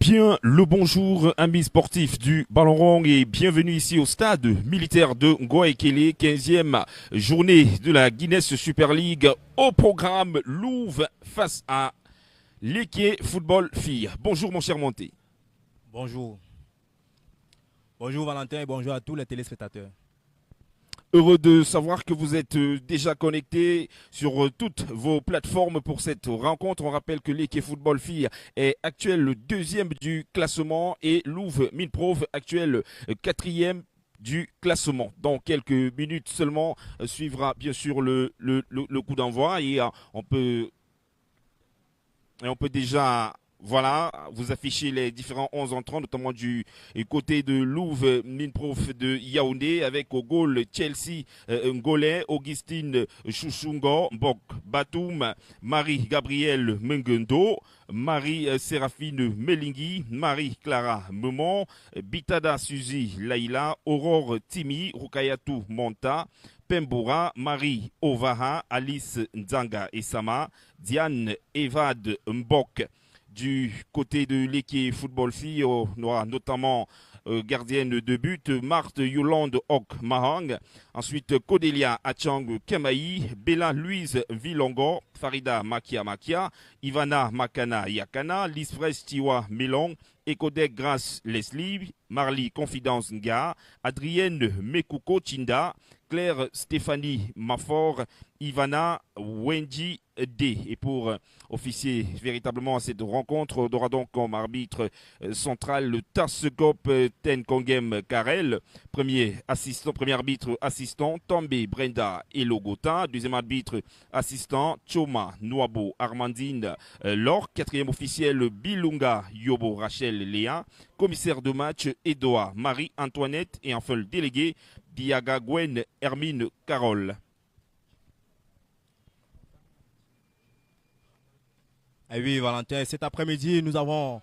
Bien le bonjour amis sportifs du Ballon Rond et bienvenue ici au stade militaire de Ngoaekele, 15e journée de la Guinness Super League. Au programme Louvre face à l'Équipe Football Filles. Bonjour mon cher Monté. Bonjour. Bonjour Valentin et bonjour à tous les téléspectateurs. Heureux de savoir que vous êtes déjà connectés sur toutes vos plateformes pour cette rencontre. On rappelle que l'équipe Football Filles est actuel le deuxième du classement et Louvre Minprof actuel quatrième du classement. Dans quelques minutes seulement suivra bien sûr le coup d'envoi et on peut déjà vous affichez les différents 11 entrants, notamment du côté de Louvre Minprof de Yaoundé, avec au goal Chelsea Ngolais, Augustine Chouchungo, Mbok Batoum, Marie-Gabrielle Mengundo, Marie-Séraphine Melingui, Marie-Clara Memon, Bitada Suzy Laïla, Aurore Timi, Rukayatou Monta, Pemboura, Marie Ovaha, Alice Nzanga Essama, Diane Evad Mbok. Du côté de l'équipe Football Filles, on aura notamment gardienne de but, Marthe YolandeOk Mahang. Ensuite, Kodelia Achang Kemaï, Bella Louise Vilongo, Farida Makia Makia, Ivana Makana Yakana, Lisfres Tiwa Melong, Ekodek Grace Leslie, Marly Confidence Nga, Adrienne Mekuko Chinda, Claire Stéphanie Mafor, Ivana Wendy D. Et pour officier véritablement à cette rencontre, on aura donc comme arbitre central le Tassegop Tenkongem Karel, premier arbitre assistant Tombe Brenda Elogota, deuxième arbitre assistant Choma Nouabo Armandine Lor, quatrième officiel Bilunga Yobo Rachel Léa, commissaire de match Edoa Marie-Antoinette et enfin le délégué Diaga Gwen Hermine Carole. Et oui, Valentin, cet après-midi, nous avons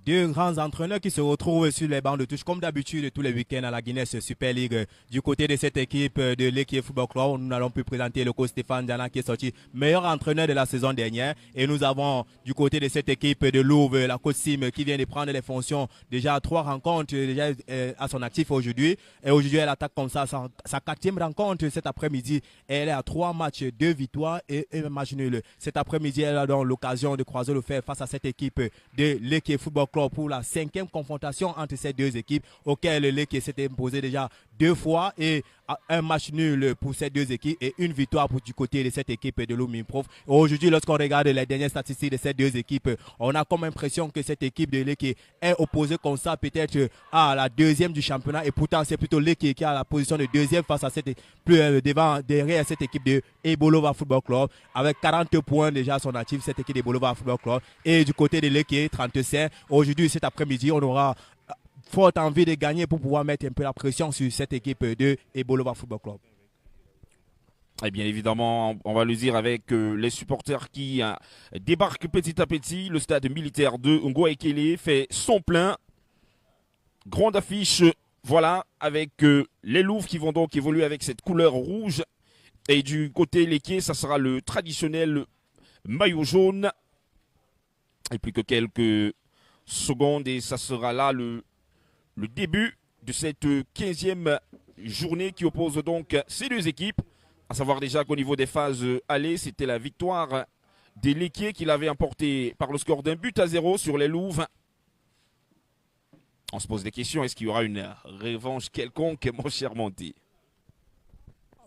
deux grands entraîneurs qui se retrouvent sur les bancs de touche, comme d'habitude, tous les week-ends à la Guinness Super League. Du côté de cette équipe de l'équipe Football Club, nous allons pu présenter le coach Stéphane Diana qui est sorti meilleur entraîneur de la saison dernière. Et nous avons du côté de cette équipe de Louvre, la coach Sim qui vient de prendre les fonctions déjà à 3 rencontres déjà à son actif aujourd'hui. Et aujourd'hui, elle attaque comme ça sa 4e rencontre cet après-midi. Elle est à 3 matchs, 2 victoires et 1 match nul. Cet après-midi, elle a donc l'occasion de croiser le fer face à cette équipe de l'équipe Football Club pour la 5e confrontation entre ces deux équipes, auquel l'équipe s'était imposé déjà 2 fois et 1 match nul pour ces deux équipes et 1 victoire du côté de cette équipe de l'Ominprof. Aujourd'hui, lorsqu'on regarde les dernières statistiques de ces deux équipes, on a comme impression que cette équipe de l'équipe est opposée comme ça peut-être à la 2e du championnat et pourtant c'est plutôt l'équipe qui a la position de 2e face à cette derrière cette équipe de Ebolova Football Club avec 40 points déjà à son actif, cette équipe de Ebolova Football Club, et du côté de l'équipe 35. Aujourd'hui, cet après-midi, on aura forte envie de gagner pour pouvoir mettre un peu la pression sur cette équipe de Ebolova Football Club. Et bien évidemment, on va le dire avec les supporters qui débarquent petit à petit. Le stade militaire de Ngoaekele fait son plein. Grande affiche, voilà, avec les Louvres qui vont donc évoluer avec cette couleur rouge. Et du côté l'équipe, ça sera le traditionnel maillot jaune. Et plus que quelques secondes et ça sera là le début de cette 15e journée qui oppose donc ces deux équipes. À savoir déjà qu'au niveau des phases aller, c'était la victoire de l'équipe qui l'avait emporté par le score d'1-0 sur les Louvres. On se pose des questions, est-ce qu'il y aura une revanche quelconque, mon cher Monty?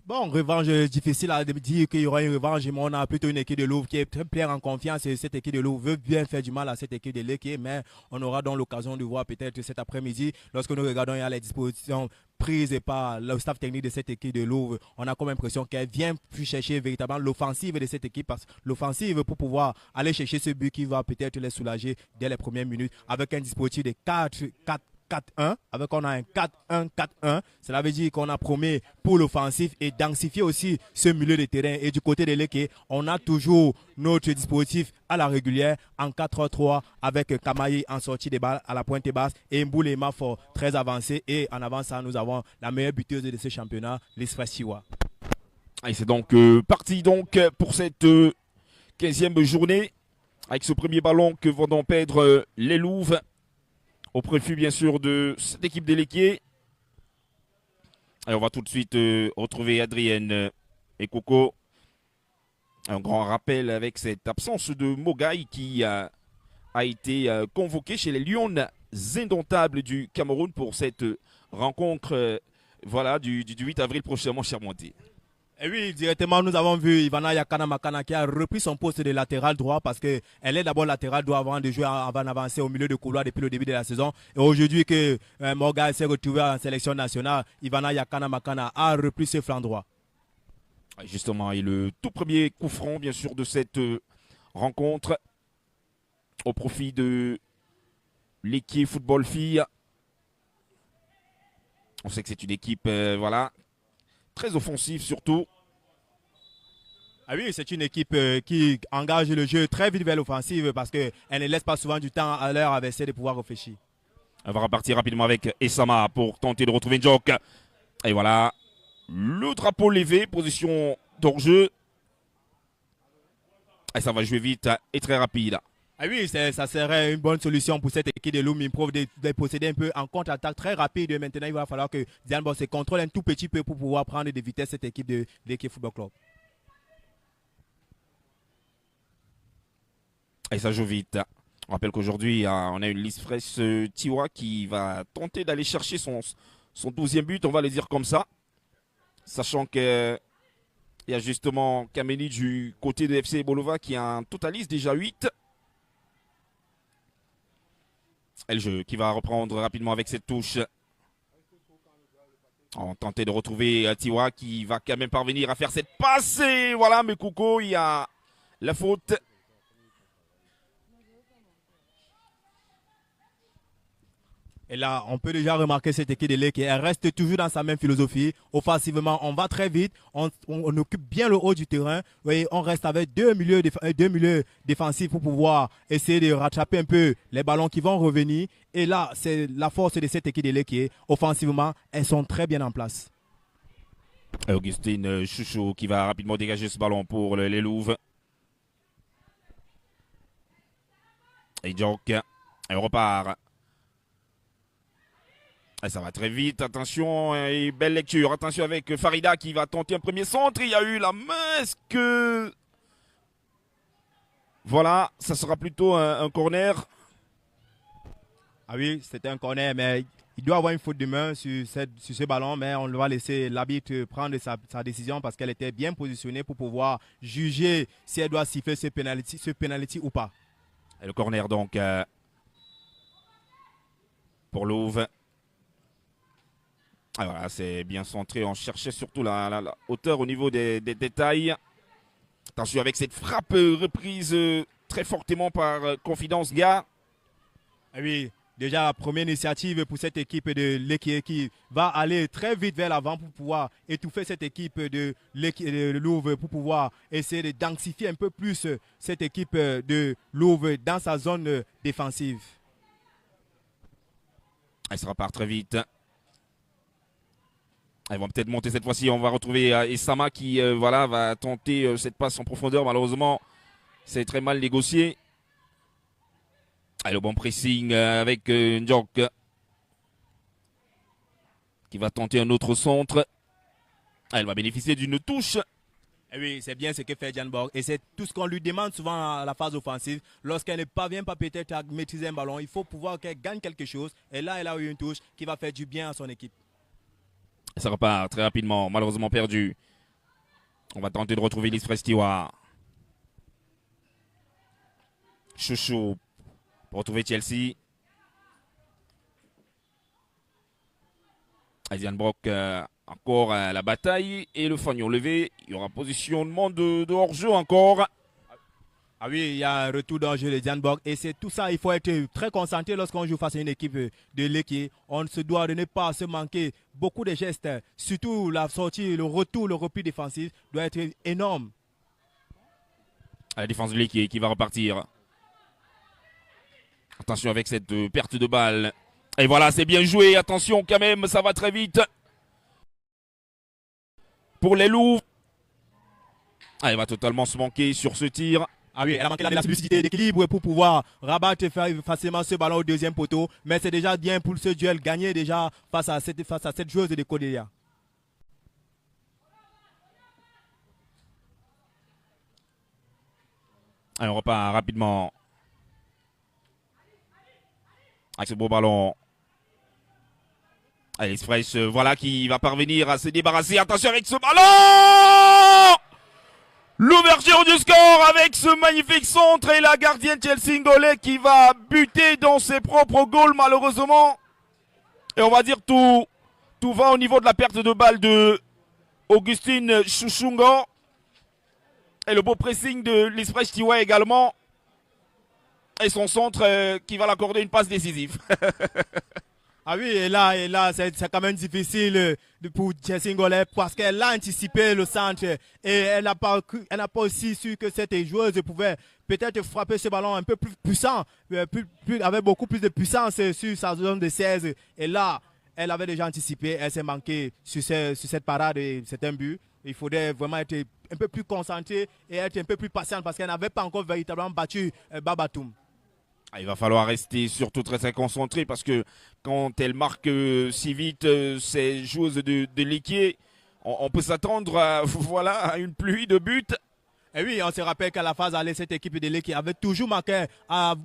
Bon, revanche difficile à dire qu'il y aura une revanche, mais on a plutôt une équipe de Louvre qui est très pleine en confiance et cette équipe de Louvre veut bien faire du mal à cette équipe de l'équipe, mais on aura donc l'occasion de voir peut-être cet après-midi, lorsque nous regardons il y a les dispositions prises par le staff technique de cette équipe de Louvre, on a comme impression qu'elle vient plus chercher véritablement l'offensive de cette équipe, parce que l'offensive pour pouvoir aller chercher ce but qui va peut-être les soulager dès les premières minutes avec un dispositif de 4-1, avec on a un 4-1-4-1, cela veut dire qu'on a promis pour l'offensif et densifier aussi ce milieu de terrain. Et du côté de l'équipe, on a toujours notre dispositif à la régulière en 4-3 avec Kamaï en sortie de balle à la pointe basse et Mboulé Mafort très avancé. Et en avant ça, nous avons la meilleure buteuse de ce championnat, l'Isfa Siwa. Et c'est donc parti donc pour cette 15e journée avec ce premier ballon que vont donc perdre les Louvres. au profit bien sûr de cette équipe des Léquiers. Et on va tout de suite retrouver Adrienne et Coco. Un grand rappel avec cette absence de Mogaï qui a été convoqué chez les Lions indomptables du Cameroun pour cette rencontre voilà, du 8 avril prochain, mon cher Monty. Et oui, directement, nous avons vu Ivana Yakana Makana qui a repris son poste de latéral droit parce qu'elle est d'abord latéral droit avant de jouer, avant d'avancer au milieu de couloir depuis le début de la saison. Et aujourd'hui que Morgan s'est retrouvé en sélection nationale, Ivana Yakana Makana a repris ses flancs droits. Justement, et le tout premier coup franc, bien sûr, de cette rencontre au profit de l'équipe football filles. On sait que c'est une équipe, voilà, très offensive surtout. Ah oui, c'est une équipe qui engage le jeu très vite vers l'offensive parce qu'elle ne laisse pas souvent du temps à leur adversaire de pouvoir réfléchir. On va repartir rapidement avec Essama pour tenter de retrouver Njok. Et voilà, le drapeau levé, position d'hors-jeu. Et ça va jouer vite et très rapide. Ah oui, ça serait une bonne solution pour cette équipe de Loum-Improv de posséder un peu en contre-attaque très rapide. Maintenant, il va falloir que Diane Boss se contrôle un tout petit peu pour pouvoir prendre des vitesses cette équipe de l'équipe Football Club. Et ça joue vite. On rappelle qu'aujourd'hui, on a une liste fraîche Tiwa qui va tenter d'aller chercher son 12e but, on va le dire comme ça. Sachant qu'il y a justement Kameni du côté de FC Bolova qui en totalise déjà 8. Et le jeu qui va reprendre rapidement avec cette touche. On tentait de retrouver Tiwa qui va quand même parvenir à faire cette passe. Et voilà, mais Kouko, il y a la faute. Et là, on peut déjà remarquer cette équipe de l'E qui reste toujours dans sa même philosophie. Offensivement, on va très vite, on occupe bien le haut du terrain. Et on reste avec deux milieux défensifs pour pouvoir essayer de rattraper un peu les ballons qui vont revenir. Et là, c'est la force de cette équipe de l'E qui est offensivement, elles sont très bien en place. Augustine Chouchou qui va rapidement dégager ce ballon pour les Louves. Et Djok, et on repart. Et ça va très vite, attention, et belle lecture. Attention avec Farida qui va tenter un premier centre. Il y a eu la main, est-ce que... Voilà, ça sera plutôt un corner. Ah oui, c'était un corner, mais il doit avoir une faute de main sur ce ballon, mais on va laisser l'arbitre prendre sa décision parce qu'elle était bien positionnée pour pouvoir juger si elle doit siffler ce penalty ou pas. Et le corner donc pour Louve. Ah, voilà, c'est bien centré. On cherchait surtout la hauteur au niveau des détails. Attention avec cette frappe reprise très fortement par Confidence Gars. Ah oui, déjà la première initiative pour cette équipe de l'Équipe qui va aller très vite vers l'avant pour pouvoir étouffer cette équipe de Louvre, pour pouvoir essayer de densifier un peu plus cette équipe de Louvre dans sa zone défensive. Elle se repart très vite. Ils vont peut-être monter cette fois-ci. On va retrouver Essama qui voilà, va tenter cette passe en profondeur. Malheureusement, c'est très mal négocié. Et le bon pressing avec Njok qui va tenter un autre centre. Elle va bénéficier d'une touche. Et oui, c'est bien ce que fait Jan Borg. Et c'est tout ce qu'on lui demande souvent à la phase offensive. Lorsqu'elle ne parvient pas peut-être à maîtriser un ballon, il faut pouvoir qu'elle gagne quelque chose. Et là, elle a eu une touche qui va faire du bien à son équipe. Ça repart très rapidement, malheureusement perdu. On va tenter de retrouver l'Isfres Tiwa. Chouchou pour retrouver Chelsea. Asian Brock encore à la bataille et le fanion levé. Il y aura positionnement de hors-jeu encore. Ah oui, il y a un retour d'enjeu de Diane Borg et c'est tout ça, il faut être très concentré lorsqu'on joue face à une équipe de l'équipe. On se doit de ne pas se manquer beaucoup de gestes, surtout la sortie, le retour, le repli défensif doit être énorme. À la défense de l'équipe qui va repartir. Attention avec cette perte de balle. Et voilà, c'est bien joué, attention quand même, ça va très vite. Pour les Loups. Ah, il va totalement se manquer sur ce tir. Ah oui, elle a manqué la lucidité d'équilibre pour pouvoir rabattre et faire facilement ce ballon au deuxième poteau. Mais c'est déjà bien pour ce duel gagné déjà face à cette joueuse de Codélia. Allez, on repart rapidement avec ce beau ballon. Allez, Fresh, voilà qui va parvenir à se débarrasser. Attention avec ce ballon! L'ouverture du score avec ce magnifique centre et la gardienne Chelsea Ngolé qui va buter dans ses propres goals malheureusement. Et on va dire tout va au niveau de la perte de balle de Augustine Chouchungo. Et le beau pressing de l'Isprecht Tiwa également. Et son centre qui va l'accorder une passe décisive. Ah oui, et là c'est quand même difficile pour Chelsea Ngolé parce qu'elle a anticipé le centre et elle n'a pas aussi su que cette joueuse pouvait peut-être frapper ce ballon un peu plus puissant, avec beaucoup plus de puissance sur sa zone de 16. Et là, elle avait déjà anticipé, elle s'est manquée sur cette parade et c'est un but. Il faudrait vraiment être un peu plus concentré et être un peu plus patiente parce qu'elle n'avait pas encore véritablement battu Babatoum. Il va falloir rester surtout très concentré parce que quand elle marque si vite ces joueuses de l'équipe, on peut s'attendre à une pluie de buts. Et oui, on se rappelle qu'à la phase aller, cette équipe de l'équipe avait toujours marqué à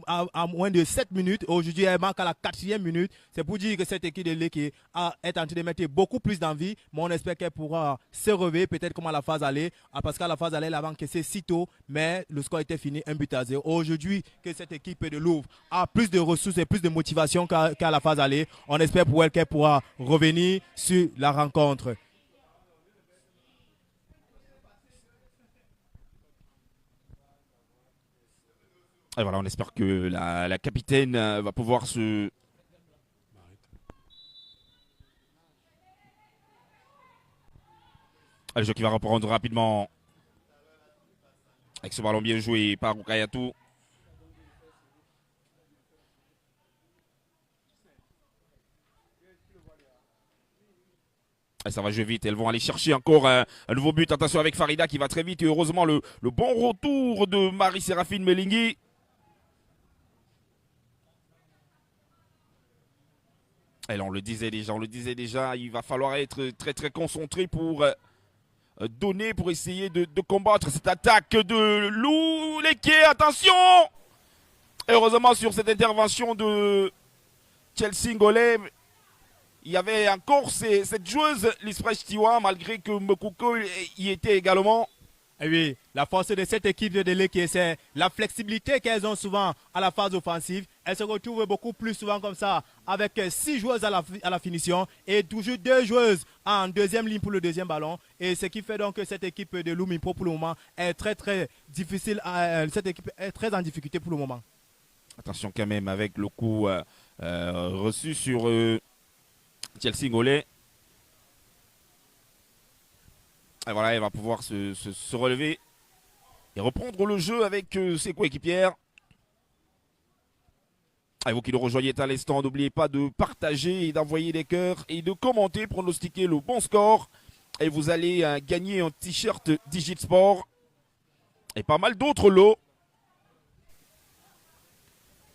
moins de 7 minutes. Aujourd'hui, elle marque à la 4e minute. C'est pour dire que cette équipe de l'équipe est en train de mettre beaucoup plus d'envie. Mais on espère qu'elle pourra se relever, peut-être comme à la phase aller. Parce qu'à la phase aller, elle avait encaissé si tôt, mais le score était fini 1-0. Aujourd'hui, que cette équipe de Louvre a plus de ressources et plus de motivation qu'à la phase aller. On espère pour elle qu'elle pourra revenir sur la rencontre. Et voilà, on espère que la capitaine va pouvoir se... Le jeu qui va reprendre rapidement avec ce ballon bien joué par Rukayatou. Et ça va jouer vite, elles vont aller chercher encore un nouveau but. Attention avec Farida qui va très vite et heureusement le bon retour de Marie-Séraphine Melingui. Et là, on le disait déjà, il va falloir être très concentré pour donner, pour essayer de combattre cette attaque de Lou Leké. Attention! Et heureusement, sur cette intervention de Chelsea Ngolé, il y avait encore cette joueuse, l'Isprecht Tiwa, malgré que Mokoko y était également. Et oui, la force de cette équipe de l'équipe, c'est la flexibilité qu'elles ont souvent à la phase offensive. Elles se retrouvent beaucoup plus souvent comme ça, avec 6 joueuses à la finition et toujours 2 joueuses en deuxième ligne pour le deuxième ballon. Et ce qui fait donc que cette équipe de Lumipo pour le moment est très difficile. Cette équipe est très en difficulté pour le moment. Attention quand même avec le coup reçu sur Chelsea Ngolé. Et voilà, elle va pouvoir se relever et reprendre le jeu avec ses coéquipières. Et vous qui le rejoignez à l'instant, n'oubliez pas de partager et d'envoyer des cœurs et de commenter, pronostiquer le bon score. Et vous allez gagner un t-shirt Digitsport et pas mal d'autres lots.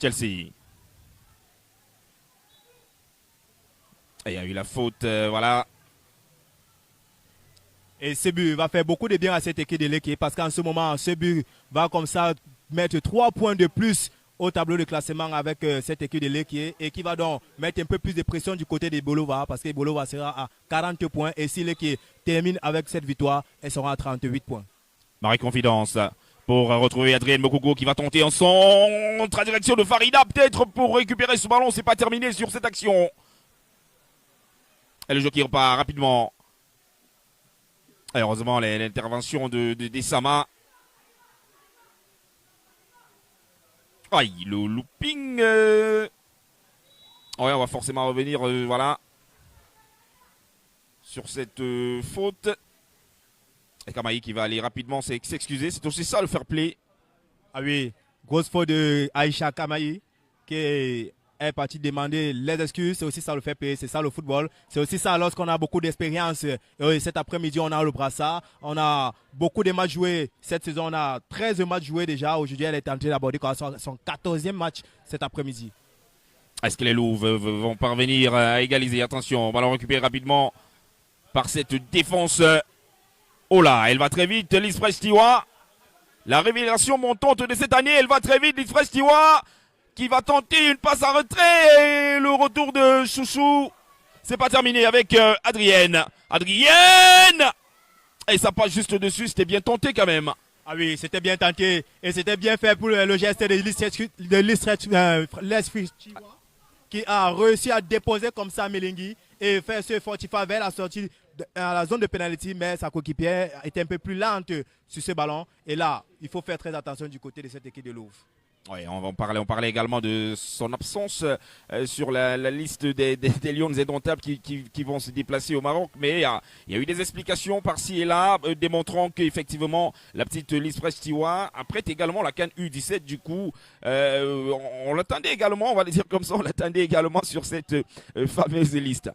Chelsea. Et il y a eu la faute, voilà. Et ce but va faire beaucoup de bien à cette équipe de l'équipe parce qu'en ce moment, ce but va comme ça mettre 3 points de plus au tableau de classement avec cette équipe de l'équipe et qui va donc mettre un peu plus de pression du côté des Bolova parce que Bolova sera à 40 points et si l'équipe termine avec cette victoire, elle sera à 38 points. Marie-Confidence pour retrouver Adrienne Mokogo qui va tenter en centre à direction de Farida peut-être pour récupérer ce ballon. C'est pas terminé sur cette action. Et le jeu qui repart rapidement. Et heureusement l'intervention de Dessama. Aïe, le looping. Ouais, on va forcément revenir voilà, sur cette faute. Et Kamaï qui va aller rapidement s'excuser. C'est aussi ça le fair play. Ah oui, grosse faute de Aïcha Kamaï qui est parti demander les excuses. C'est aussi ça le fait payer, c'est ça le football. C'est aussi ça lorsqu'on a beaucoup d'expérience. Cet après-midi, on a le brassard. On a beaucoup de matchs joués. Cette saison, on a 13 matchs joués déjà. Aujourd'hui, elle est en train d'aborder son 14e match cet après-midi. Est-ce que les Loups vont parvenir à égaliser? Attention, ballon récupéré rapidement par cette défense. Oh là, elle va très vite, l'Ispress Tiwa. La révélation montante de cette année, elle va très vite, l'Ispress Tiwa, qui va tenter une passe à retrait. Et le retour de Chouchou. C'est pas terminé avec Adrienne. Adrienne! Et ça passe juste dessus, c'était bien tenté quand même. Ah oui, c'était bien tenté. Et c'était bien fait pour le geste de l'Ispress Tiwa, qui a réussi à déposer comme ça Melingui et faire ce fortifier vers la sortie à la zone de pénalité, mais sa coéquipière était un peu plus lente sur ce ballon. Et là, il faut faire très attention du côté de cette équipe de Louvre. Oui, on parlait également de son absence sur la liste des Lions indomptables qui vont se déplacer au Maroc. Mais il y a eu des explications par-ci et là, démontrant qu'effectivement, la petite l'Ispress Tiwa apprête également la CAN U17. Du coup, on l'attendait également, on va le dire comme ça, on l'attendait également sur cette fameuse liste.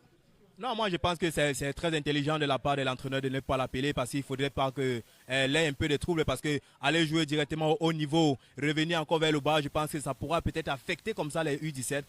Non, moi je pense que c'est très intelligent de la part de l'entraîneur de ne pas l'appeler parce qu'il ne faudrait pas qu'elle ait un peu de trouble parce qu'aller jouer directement au haut niveau, revenir encore vers le bas, je pense que ça pourra peut-être affecter comme ça les U17.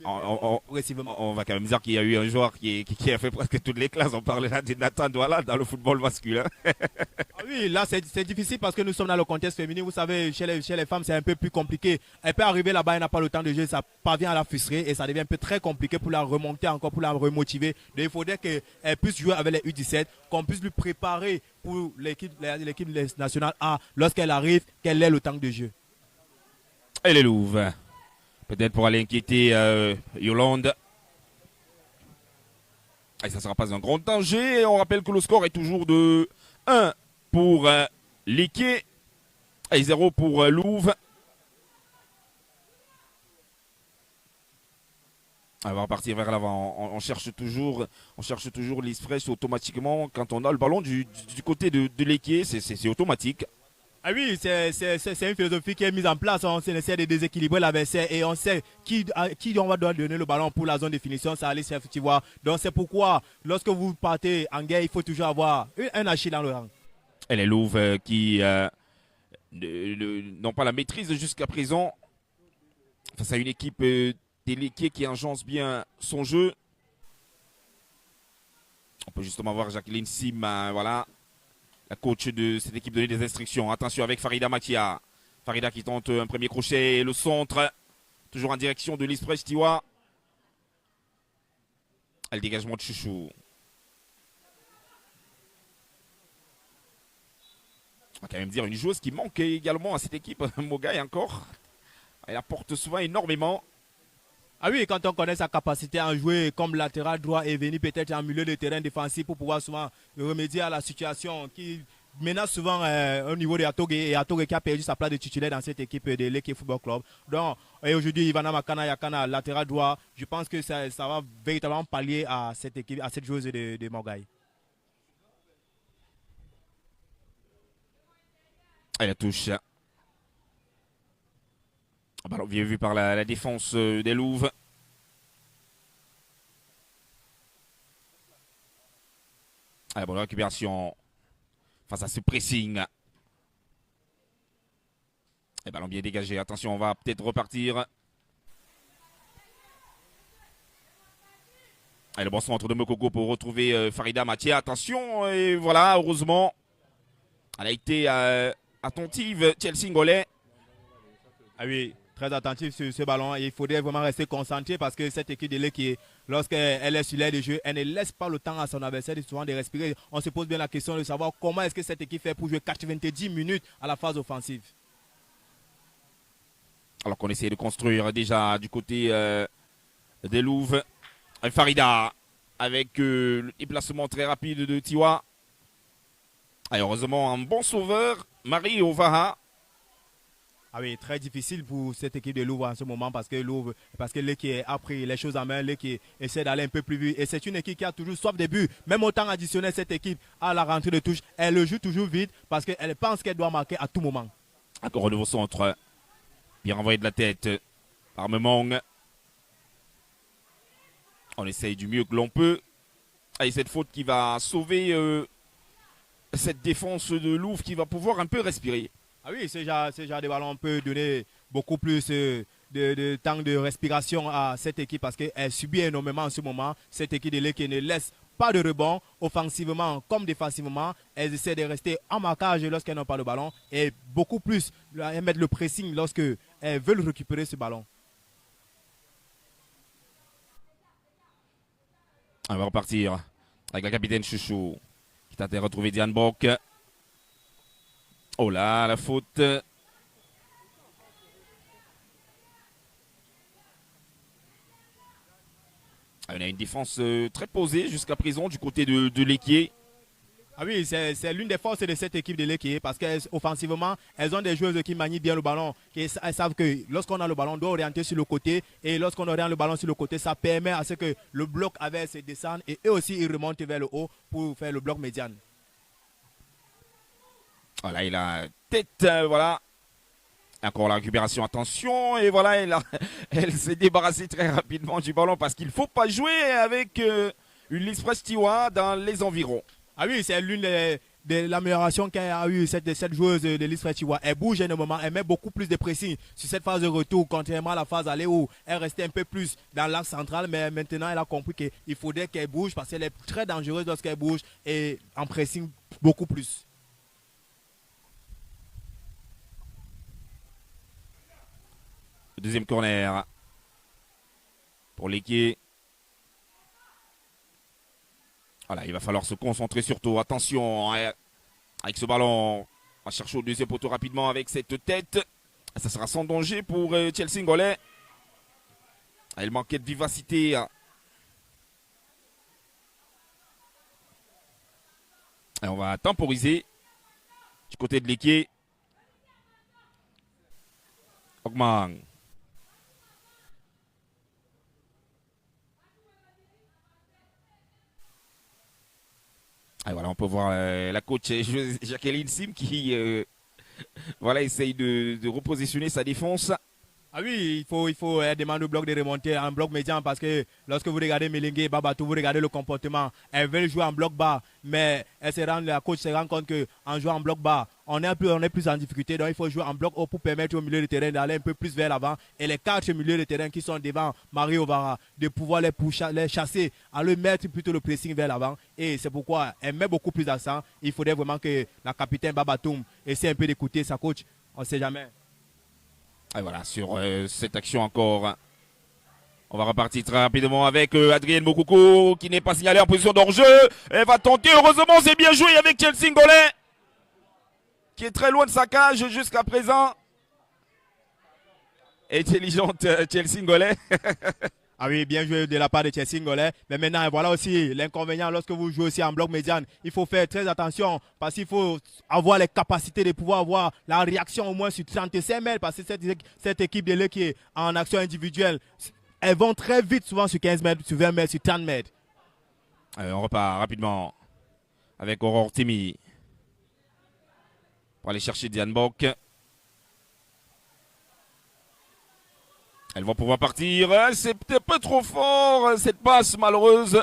On va quand même dire qu'il y a eu un joueur qui a fait presque toutes les classes. On parle là de Nathan Douala dans le football masculin. Ah oui, là c'est difficile parce que nous sommes dans le contexte féminin. Vous savez, chez les femmes c'est un peu plus compliqué. Elle peut arriver là-bas, elle n'a pas le temps de jouer, ça parvient à la frustrer et ça devient un peu très compliqué pour la remonter encore, pour la remotiver. Donc, il faudrait qu'elle puisse jouer avec les U17, qu'on puisse lui préparer pour l'équipe nationale A lorsqu'elle arrive, qu'elle ait le temps de jeu. Et les Louves, peut-être pour aller inquiéter Yolande. Et ça ne sera pas un grand danger. On rappelle que le score est toujours de 1 pour Liké et 0 pour Louve. On va repartir vers l'avant. On cherche toujours l'Ispress automatiquement. Quand on a le ballon du côté de Liké, c'est automatique. Ah oui, c'est une philosophie qui est mise en place. On essaie de déséquilibrer l'adversaire et on sait qui on va doit donner le ballon pour la zone de finition. Ça allait tu vois. Donc c'est pourquoi lorsque vous partez en guerre, il faut toujours avoir un Achille dans le rang. Et les Louves qui n'ont pas la maîtrise jusqu'à présent face à une équipe déléguée qui agence bien son jeu. On peut justement voir Jacqueline Sim, voilà. La coach de cette équipe donner des instructions. Attention avec Farida Makia. Farida qui tente un premier crochet et le centre. Toujours en direction de l'Ispress Tiwa. Le dégagement de Chouchou. On va quand même dire une joueuse qui manque également à cette équipe. Mogaï encore. Elle apporte souvent énormément. Ah oui, quand on connaît sa capacité à jouer comme latéral droit et venir peut-être en milieu de terrain défensif pour pouvoir souvent remédier à la situation qui menace souvent au niveau de Atogué, et Atogué qui a perdu sa place de titulaire dans cette équipe de l'Eke Football Club. Donc aujourd'hui, Ivana Makana Yakana, latéral droit, je pense que ça va véritablement pallier à cette équipe, à cette joueuse de Mogaï. Elle la touche. Ballon bien vu par la défense des Louves. Allez, bonne récupération face à ce pressing. Et ballon bien dégagé. Attention, on va peut-être repartir. Allez, le bon centre de Mokoko pour retrouver Farida Matia. Attention, et voilà, heureusement. Elle a été attentive, Chelsea Ngolais. Ah oui, très attentif sur ce ballon. Et il faudrait vraiment rester concentré parce que cette équipe de l'équipe, lorsqu'elle est sur l'air de jeu, elle ne laisse pas le temps à son adversaire souvent de respirer. On se pose bien la question de savoir comment est-ce que cette équipe fait pour jouer 90 minutes à la phase offensive. Alors qu'on essaie de construire déjà du côté des Louves. Farida avec le déplacement très rapide de Tiwa. Et heureusement, un bon sauveur, Marie Ovaha. Ah oui, très difficile pour cette équipe de Louvre en ce moment parce que l'équipe a pris les choses en main, l'équipe essaie d'aller un peu plus vite. Et c'est une équipe qui a toujours soif de but. Même au temps additionnel, cette équipe à la rentrée de touche, elle le joue toujours vite parce qu'elle pense qu'elle doit marquer à tout moment. Encore un nouveau centre. Bien renvoyé de la tête par Memong. On essaye du mieux que l'on peut. Et cette faute qui va sauver cette défense de Louvre qui va pouvoir un peu respirer. Ah oui, ce genre de ballon peut donner beaucoup plus de temps de respiration à cette équipe parce qu'elle subit énormément en ce moment. Cette équipe de l'E qui ne laisse pas de rebond offensivement comme défensivement. Elles essaient de rester en marquage lorsqu'elles n'ont pas le ballon et beaucoup plus mettre le pressing lorsqu'elles veulent récupérer ce ballon. On va repartir avec la capitaine Chouchou qui tente de retrouver Diane Bock. Oh là, la faute. On a une défense très posée jusqu'à présent du côté de l'Équier. Ah oui, c'est l'une des forces de cette équipe de l'Équier parce qu'offensivement, elles ont des joueuses qui manient bien le ballon. Elles savent que lorsqu'on a le ballon, on doit orienter sur le côté. Et lorsqu'on oriente le ballon sur le côté, ça permet à ce que le bloc avec se descende et eux aussi ils remontent vers le haut pour faire le bloc médiane. Voilà, il a tête, voilà. Encore la récupération, attention. Et voilà, elle s'est débarrassée très rapidement du ballon parce qu'il ne faut pas jouer avec une L'Express Tiwa dans les environs. Ah oui, c'est l'une de l'amélioration qu'a eu cette joueuse de l'Express Tiwa. Elle bouge énormément, elle met beaucoup plus de pressing sur cette phase de retour, contrairement à la phase aller où elle restait un peu plus dans l'axe central. Mais maintenant, elle a compris qu'il faudrait qu'elle bouge parce qu'elle est très dangereuse lorsqu'elle bouge et en pressing beaucoup plus. Deuxième corner pour l'Équier. Voilà, il va falloir se concentrer surtout. Attention, avec ce ballon. On va chercher au deuxième poteau rapidement avec cette tête. Ça sera sans danger pour Chelsea Ngolais. Elle manquait de vivacité. Et on va temporiser du côté de l'Équier. Ogman. Et voilà, on peut voir la coach Jacqueline Sim qui voilà, essaye de repositionner sa défense. Ah oui, il faut elle demande au bloc de remonter en bloc médian parce que lorsque vous regardez Melengue et Babatou, vous regardez le comportement. Elles veulent jouer en bloc bas, mais la coach se rend compte qu'en jouant en bloc bas, on est plus en difficulté. Donc il faut jouer en bloc haut pour permettre au milieu de terrain d'aller un peu plus vers l'avant. Et les 4 milieux de terrain qui sont devant Mario Ovara, de pouvoir les chasser, à le mettre plutôt le pressing vers l'avant. Et c'est pourquoi elle met beaucoup plus d'accent. Il faudrait vraiment que la capitaine Babatoum essaie un peu d'écouter sa coach. On ne sait jamais. Et voilà, sur cette action encore. On va repartir très rapidement avec Adrienne Mokoko qui n'est pas signalée en position d'hors-jeu. Elle va tenter, heureusement c'est bien joué avec Chelsea Ngolais qui est très loin de sa cage jusqu'à présent. Intelligente Chelsea Ngolais. Ah oui, bien joué de la part de Chelsea Ngolais. Mais maintenant, voilà aussi l'inconvénient lorsque vous jouez aussi en bloc médiane. Il faut faire très attention parce qu'il faut avoir les capacités de pouvoir avoir la réaction au moins sur 35 mètres. Parce que cette équipe de l'E qui est en action individuelle, elles vont très vite souvent sur 15 mètres, sur 20 mètres, sur 30 mètres. On repart rapidement avec Aurore Timi pour aller chercher Diane Bock. Elles vont pouvoir partir. C'est peut-être pas trop fort, cette passe malheureuse.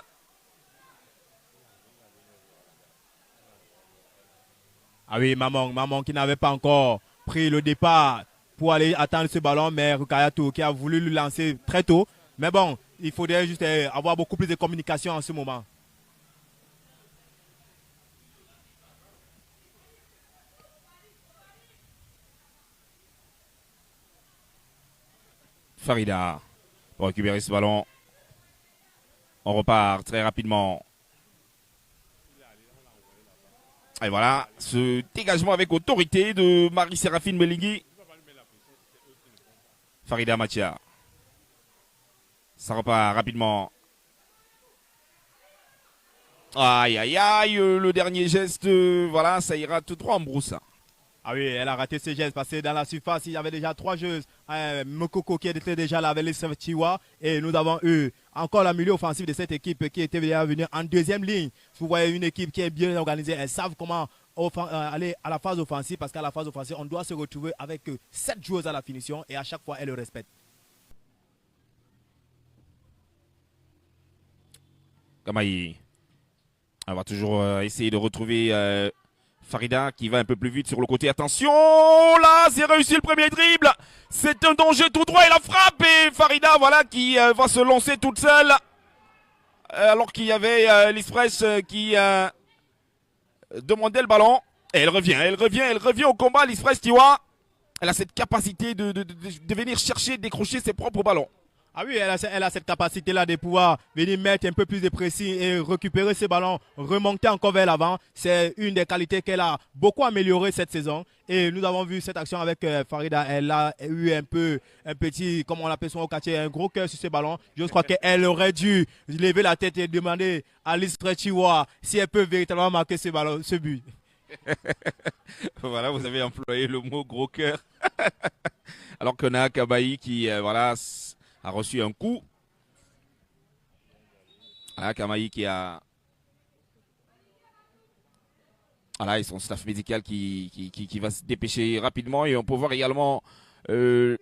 Ah oui, maman qui n'avait pas encore pris le départ pour aller attendre ce ballon, mais Rukayatou qui a voulu le lancer très tôt. Mais bon, il faudrait juste avoir beaucoup plus de communication en ce moment. Farida pour récupérer ce ballon. On repart très rapidement. Et voilà, ce dégagement avec autorité de Marie-Séraphine Melingui. Farida Matia. Ça repart rapidement. Aïe, aïe, aïe, le dernier geste, voilà, ça ira tout droit en brousse. Ah oui, elle a raté ses gestes parce que dans la surface, il y avait déjà 3 joueuses. Mokoko qui était déjà là avec les Tiwa. Et nous avons eu encore la milieu offensif de cette équipe qui était déjà venue en deuxième ligne. Vous voyez une équipe qui est bien organisée. Elles savent comment aller à la phase offensive parce qu'à la phase offensive, on doit se retrouver avec 7 joueuses à la finition et à chaque fois, elles le respectent. Kamaï. On va toujours essayer de retrouver Farida qui va un peu plus vite sur le côté. Attention, là, c'est réussi le premier dribble. C'est un danger tout droit et la frappe. Et Farida, voilà, qui va se lancer toute seule. Alors qu'il y avait l'Express qui demandait le ballon. Et elle revient au combat, l'Express Tiwa. Elle a cette capacité de venir chercher, décrocher ses propres ballons. Ah oui, elle a cette capacité-là de pouvoir venir mettre un peu plus de précis et récupérer ses ballons, remonter encore vers l'avant. C'est une des qualités qu'elle a beaucoup améliorées cette saison. Et nous avons vu cette action avec Farida. Elle a eu un petit, comme on l'appelle son quartier, un gros cœur sur ses ballons. Je crois qu'elle aurait dû lever la tête et demander à l'Istre Chiwa si elle peut véritablement marquer ce but. Voilà, vous avez employé le mot gros cœur. Alors qu'on a Kabaï qui, voilà, a reçu un coup. Voilà, Kamaï qui a... Voilà, et son staff médical qui va se dépêcher rapidement. Et on peut voir également le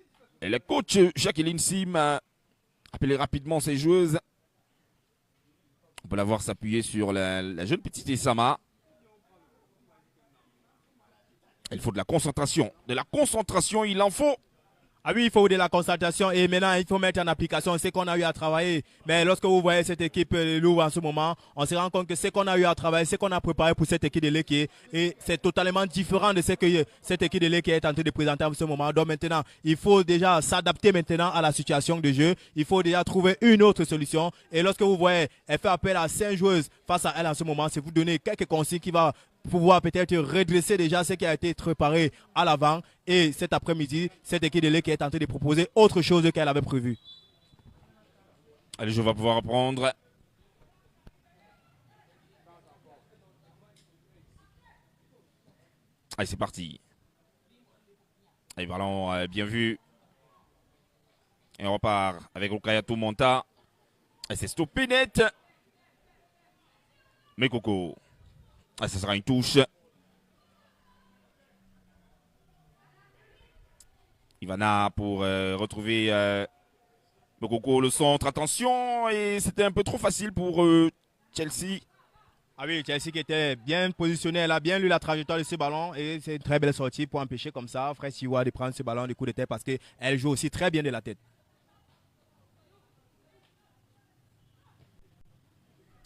coach Jacqueline Sim appeler rapidement ses joueuses. On peut la voir s'appuyer sur la jeune petite Isama. Il faut de la concentration. De la concentration, il en faut. Ah oui, il faut de la concentration et maintenant il faut mettre en application ce qu'on a eu à travailler. Mais lorsque vous voyez cette équipe de Louvre en ce moment, on se rend compte que ce qu'on a eu à travailler, ce qu'on a préparé pour cette équipe de l'équipe, et c'est totalement différent de ce que cette équipe de l'équipe est en train de présenter en ce moment. Donc maintenant, il faut déjà s'adapter maintenant à la situation de jeu. Il faut déjà trouver une autre solution. Et lorsque vous voyez, elle fait appel à 5 joueuses face à elle en ce moment, c'est vous donner quelques consignes qui va pouvoir peut-être redresser déjà ce qui a été préparé à l'avant. Et cet après-midi, cette équipe de l'équipe est en train de proposer autre chose qu'elle avait prévu. Allez, je vais pouvoir reprendre. Allez, c'est parti. Allez, ballon bien vu. Et on repart avec Okayato Monta. Et c'est stoppé net. Mais Coco. Ah, ça sera une touche. Ivana pour retrouver Mokoko, le centre. Attention, et c'était un peu trop facile pour Chelsea. Ah oui, Chelsea qui était bien positionné, elle a bien lu la trajectoire de ce ballon et c'est une très belle sortie pour empêcher comme ça Fred Siwa de prendre ce ballon de coup de tête parce qu'elle joue aussi très bien de la tête.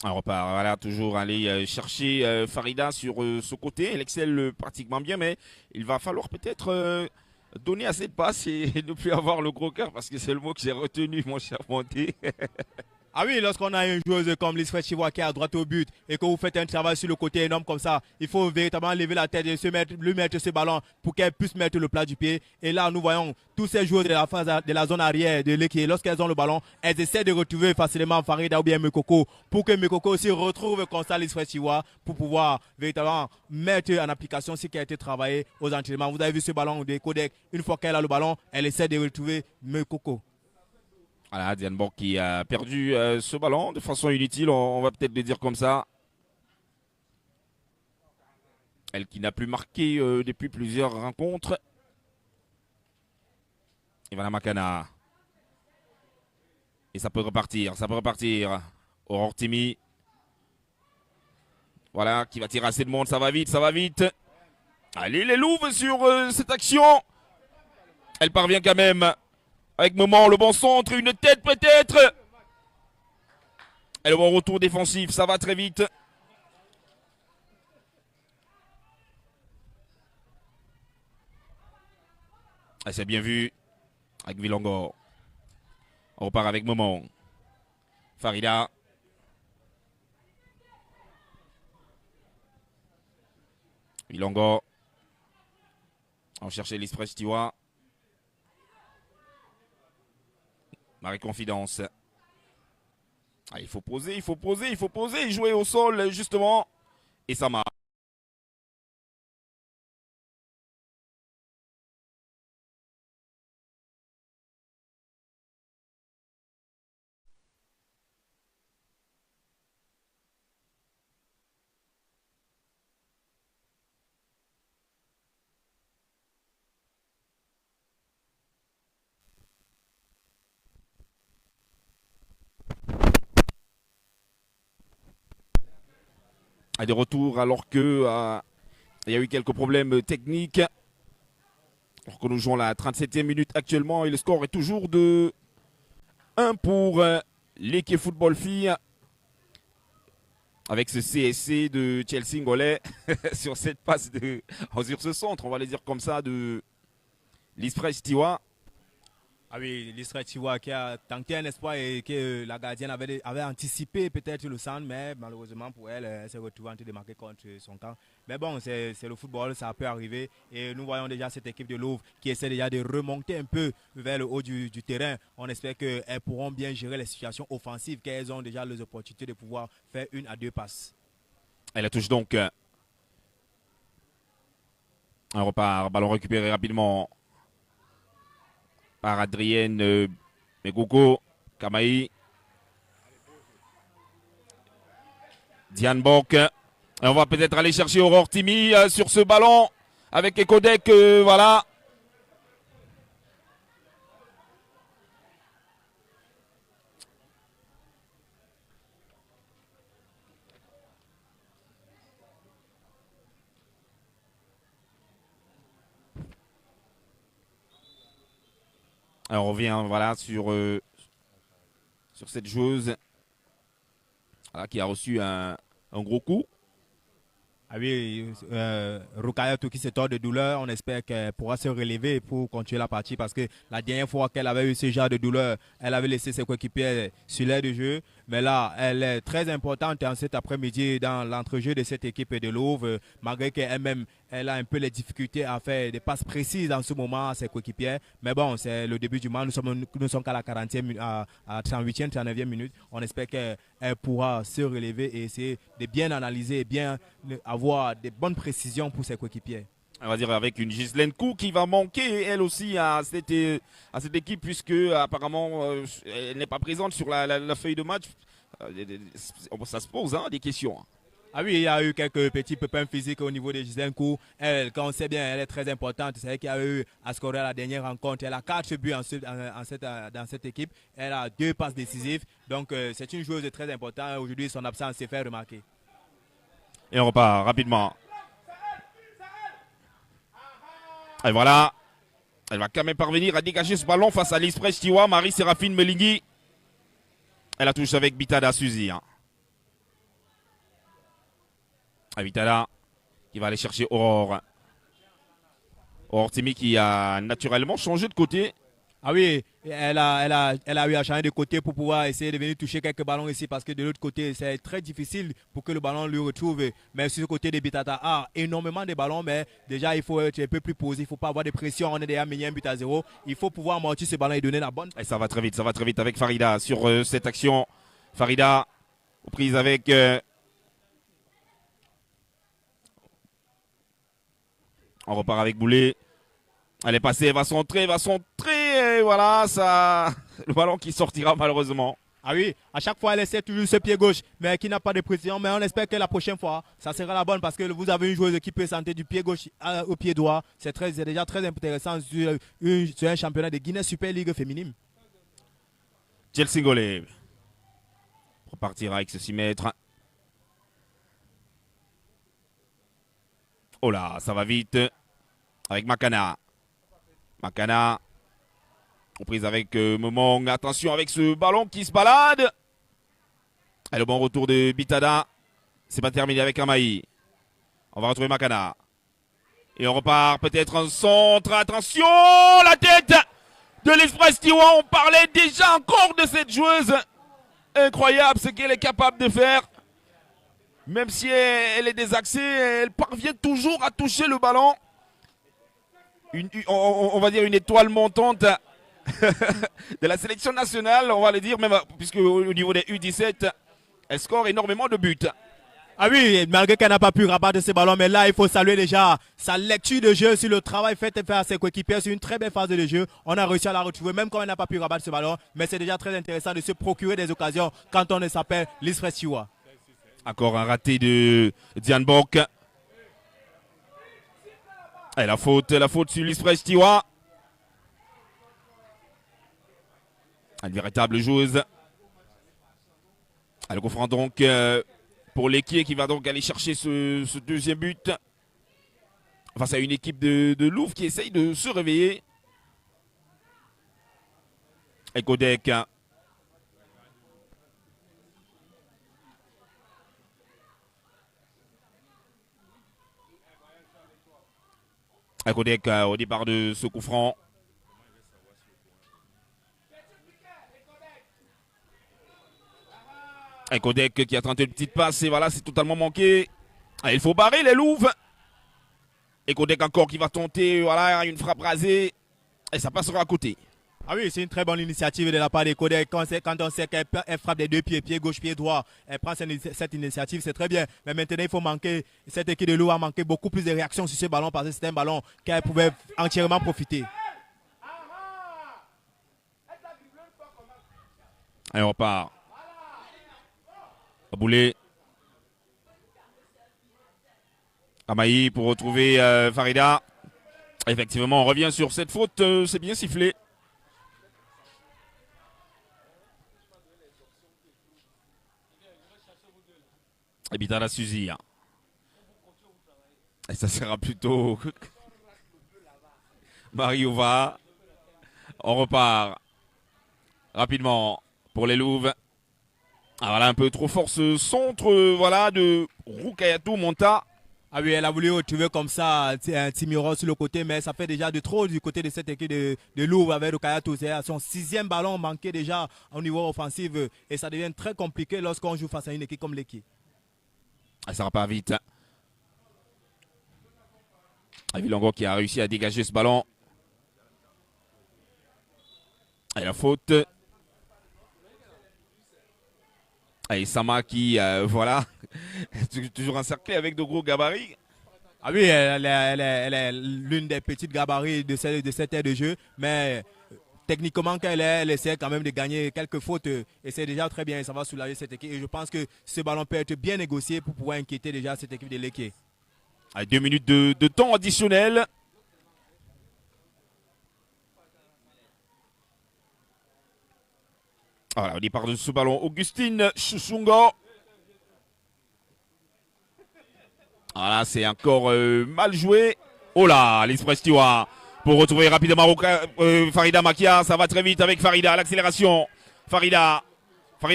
On repart, voilà, toujours aller chercher Farida sur ce côté. Elle excelle pratiquement bien, mais il va falloir peut-être donner assez de passes et ne plus avoir le gros cœur parce que c'est le mot que j'ai retenu, mon cher Monté. Ah oui, lorsqu'on a une joueuse comme Lise Chivois qui est à droite au but et que vous faites un travail sur le côté énorme comme ça, il faut véritablement lever la tête et lui mettre ce ballon pour qu'elle puisse mettre le plat du pied. Et là, nous voyons tous ces joueurs de la zone arrière de l'équipe. Lorsqu'elles ont le ballon, elles essaient de retrouver facilement Farida ou bien Mekoko pour que Mekoko aussi retrouve comme ça Lise Chivois pour pouvoir véritablement mettre en application ce qui a été travaillé aux entraînements. Vous avez vu ce ballon de Kodek. Une fois qu'elle a le ballon, elle essaie de retrouver Mekoko. Voilà, Diane Borg qui a perdu ce ballon de façon inutile, on va peut-être le dire comme ça. Elle qui n'a plus marqué depuis plusieurs rencontres. Ivana Makana. Et ça peut repartir, Aurore Timi. Voilà, qui va tirer assez de monde, ça va vite. Allez les Louves sur cette action. Elle parvient quand même. Avec Moment, le bon centre, une tête peut-être. Et le bon retour défensif, ça va très vite. Ah, c'est bien vu. Avec Villango. On repart avec Moment. Farida. Villango. On cherchait l'Express Tiwa. Marie Confidence. Ah, il faut poser, jouer au sol justement. Et ça marche. de retour alors que il y a eu quelques problèmes techniques. Alors que nous jouons la 37e minute actuellement et le score est toujours de 1 pour l'équipe football filles. Avec ce CSC de Chelsea Ngolais sur cette passe sur ce centre, on va les dire comme ça, de l'Ispress Tiwa. Ah oui, l'Israël Tiwa qui a tenté un espoir et que la gardienne avait anticipé peut-être le centre, mais malheureusement pour elle, elle s'est retrouvée en train de marquer contre son camp. Mais bon, c'est le football, ça peut arriver. Et nous voyons déjà cette équipe de Louvre qui essaie déjà de remonter un peu vers le haut du terrain. On espère qu'elles pourront bien gérer les situations offensives, qu'elles ont déjà les opportunités de pouvoir faire 1 à 2 passes. Elle la touche donc. Un repart, ballon récupéré rapidement par Adrienne Megoko, Kamaï, Diane Bock. Et on va peut-être aller chercher Aurore Timi sur ce ballon avec Ekodek, voilà. Alors on revient voilà, sur cette joueuse voilà, qui a reçu un gros coup. Ah oui, Rukaya Toki se tord de douleur. On espère qu'elle pourra se relever pour continuer la partie parce que la dernière fois qu'elle avait eu ce genre de douleur, elle avait laissé ses coéquipiers sur l'air de jeu. Mais là, elle est très importante en cet après-midi dans l'entrejeu de cette équipe de Louvre, malgré qu'elle-même, elle a un peu les difficultés à faire des passes précises en ce moment à ses coéquipiers. Mais bon, c'est le début du match. Nous sommes qu'à la 40e, à 38e, 39e minute. On espère qu'elle pourra se relever et essayer de bien analyser et bien avoir des bonnes précisions pour ses coéquipiers. On va dire avec une Ghislaine Kou qui va manquer elle aussi à cette équipe puisque apparemment elle n'est pas présente sur la feuille de match. Ça se pose des questions. Ah oui, il y a eu quelques petits pépins physiques au niveau de Ghislaine Kou. Elle, quand on sait bien, elle est très importante. C'est elle qui a eu à scorer à la dernière rencontre. Elle a 4 buts dans cette équipe. Elle a 2 passes décisives. Donc c'est une joueuse très importante. Aujourd'hui, son absence s'est fait remarquer. Et on repart rapidement. Et voilà. Elle va quand même parvenir à dégager ce ballon face à l'Ispress Tiwa. Marie-Séraphine Melingui. Elle la touche avec Bitada Suzy. Bitada qui va aller chercher Aurore. Aurore Timi qui a naturellement changé de côté. Ah oui, elle a eu à changer de côté pour pouvoir essayer de venir toucher quelques ballons ici parce que de l'autre côté, c'est très difficile pour que le ballon lui retrouve. Mais sur le côté de Bitata, énormément de ballons, mais déjà il faut être un peu plus posé, il ne faut pas avoir de pression, on est déjà mené 1 but à 0. Il faut pouvoir amortir ce ballon et donner la bonne. Et ça va très vite avec Farida sur cette action. Farida aux prises avec... On repart avec Boulet. Elle est passée, elle va centrer, et voilà, ça, le ballon qui sortira malheureusement. Ah oui, à chaque fois elle essaie toujours ce pied gauche, mais qui n'a pas de précision. Mais on espère que la prochaine fois, ça sera la bonne parce que vous avez une joueuse qui peut sentir du pied gauche au pied droit. C'est déjà très intéressant sur un championnat de Guinée Super League féminine. Chelsea Ngolais repartira avec ce 6 mètres. Oh là, ça va vite. Avec Makana. Makana. En prise avec Momong. Attention avec ce ballon qui se balade. Et le bon retour de Bitada. C'est pas terminé avec Amaï. On va retrouver Makana. Et on repart peut-être en centre. Attention, la tête de l'Express Tiwa. On parlait déjà encore de cette joueuse. Incroyable ce qu'elle est capable de faire. Même si elle est désaxée, elle parvient toujours à toucher le ballon. On va dire une étoile montante de la sélection nationale, on va le dire, même puisque au niveau des U17, elle score énormément de buts. Ah oui, malgré qu'elle n'a pas pu rabattre ce ballon, mais là, il faut saluer déjà sa lecture de jeu sur le travail fait à ses coéquipiers sur une très belle phase de jeu. On a réussi à la retrouver, même quand elle n'a pas pu rabattre ce ballon, mais c'est déjà très intéressant de se procurer des occasions quand on s'appelle l'Ispress Tiwa. Encore un raté de Diane Bock. Et la faute sur l'Ispress Tiwa. Une véritable joueuse. Elle confronte donc pour l'équipe qui va donc aller chercher ce deuxième but. Face à une équipe de Louvre qui essaye de se réveiller. Et Kodek. Et Kodek au départ de ce coup franc. Et Kodek qui a tenté une petite passe et voilà, c'est totalement manqué. Et il faut barrer les Louvres. Et Kodek encore qui va tenter, voilà, une frappe rasée. Et ça passera à côté. Ah oui, c'est une très bonne initiative de la part des Kodek. Quand on sait qu'elle frappe des deux pieds, pied gauche, pied droit, elle prend cette initiative, c'est très bien. Mais maintenant, il faut manquer, cette équipe de Louvre a manqué beaucoup plus de réactions sur ce ballon parce que c'était un ballon qu'elle pouvait entièrement profiter. Allez, on repart. Aboulé. Amaï pour retrouver Farida. Effectivement, on revient sur cette faute, c'est bien sifflé. Et Bitala Suzy. Et ça sera plutôt Mariova. On repart rapidement pour les Louvres. Ah, voilà, un peu trop fort ce centre voilà, de Rukayatou Monta. Ah oui, elle a voulu retrouver comme ça un Timiro sur le côté, mais ça fait déjà de trop du côté de cette équipe de Louvre avec Rukayatou. C'est son 6e ballon manqué déjà au niveau offensif et ça devient très compliqué lorsqu'on joue face à une équipe comme l'équipe. Ça repart vite. Vilongo qui a réussi à dégager ce ballon. Et la faute. Et Sama qui, voilà, toujours encerclé avec de gros gabarits. Ah oui, elle est l'une des petites gabarits de cette aire de jeu, mais techniquement elle essaie quand même de gagner quelques fautes et c'est déjà très bien et ça va soulager cette équipe. Et je pense que ce ballon peut être bien négocié pour pouvoir inquiéter déjà cette équipe de Léké. 2 minutes de temps additionnel. Voilà, au départ de ce ballon, Augustine Chouchungo. Voilà, c'est encore mal joué. Oh là, l'Express Tiwa pour retrouver rapidement Farida Makia. Ça va très vite avec Farida, l'accélération. Farida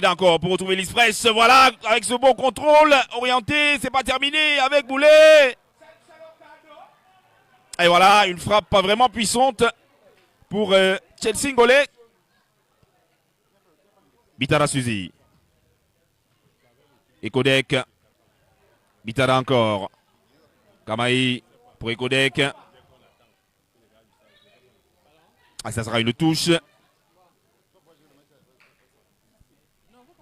encore pour retrouver l'Express. Voilà, avec ce bon contrôle orienté, c'est pas terminé avec Boulet. Et voilà, une frappe pas vraiment puissante pour Chelsea Ngolé. Bitara Suzy. Ekodek. Bitara encore. Kamaï pour Ekodek. Ah, ça sera une touche.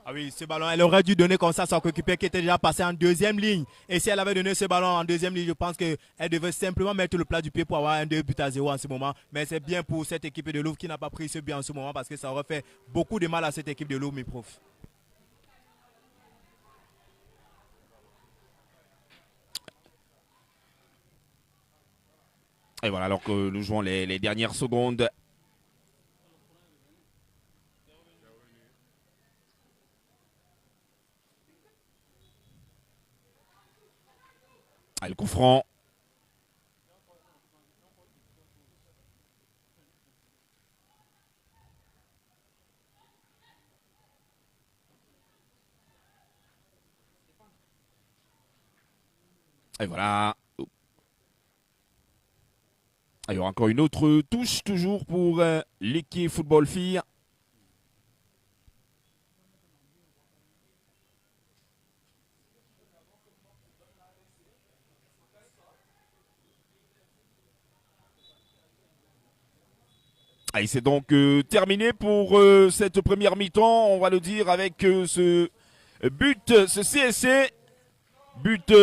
Ah oui, ce ballon, elle aurait dû donner comme ça à son coéquipier qui était déjà passé en deuxième ligne. Et si elle avait donné ce ballon en deuxième ligne, je pense qu'elle devait simplement mettre le plat du pied pour avoir un 2-0 en ce moment. Mais c'est bien pour cette équipe de Louvre qui n'a pas pris ce but en ce moment parce que ça aurait fait beaucoup de mal à cette équipe de Louvre, mes profs. Et voilà, alors que nous jouons les dernières secondes. Le coup franc. Et voilà. Il y aura encore une autre touche toujours pour l'équipe football filles. Et c'est donc terminé pour cette première mi-temps, on va le dire, avec ce but, ce CSC, but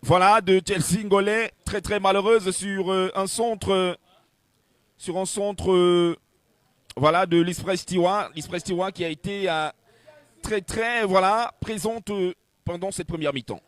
voilà, de Chelsea Ngolé, très malheureuse sur un centre, voilà, de l'Express Tiwa qui a été très voilà, présente pendant cette première mi-temps.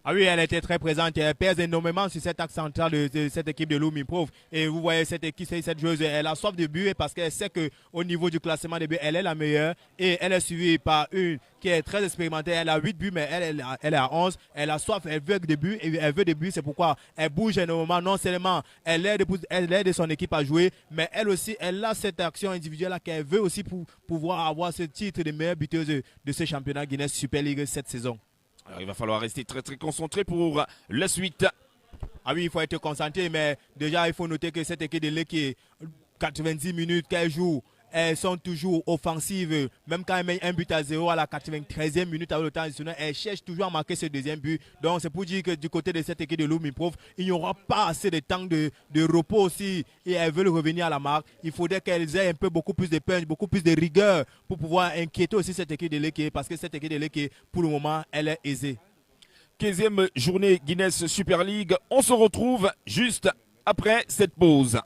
Ah oui, elle était très présente et elle pèse énormément sur cet axe central de cette équipe de Lumiprov. Et vous voyez cette équipe, cette joueuse, elle a soif de but parce qu'elle sait qu'au niveau du classement des buts, elle est la meilleure. Et elle est suivie par une qui est très expérimentée. Elle a 8 buts, mais elle est à 11. Elle a soif, elle veut des buts. Et elle veut des buts, c'est pourquoi elle bouge énormément. Non seulement elle aide son équipe à jouer, mais elle aussi, elle a cette action individuelle qu'elle veut aussi pour pouvoir avoir ce titre de meilleure buteuse de ce championnat Guinness Super League cette saison. Alors, il va falloir rester très très concentré pour la suite. Ah oui, il faut être concentré, mais déjà, il faut noter que cette équipe de l'équipe, 90 minutes qu'elle joue, elles sont toujours offensives. Même quand elle met un but à 0 à la 93e minute avec le temps additionnel, elle cherche toujours à marquer ce deuxième but. Donc, c'est pour dire que du côté de cette équipe de Lumiprov, il n'y aura pas assez de temps de repos aussi. Et elles veulent revenir à la marque. Il faudrait qu'elles aient un peu beaucoup plus de punch, beaucoup plus de rigueur pour pouvoir inquiéter aussi cette équipe de l'équipe. Parce que cette équipe de l'équipe, pour le moment, elle est aisée. 15e journée Guinness Super League. On se retrouve juste après cette pause.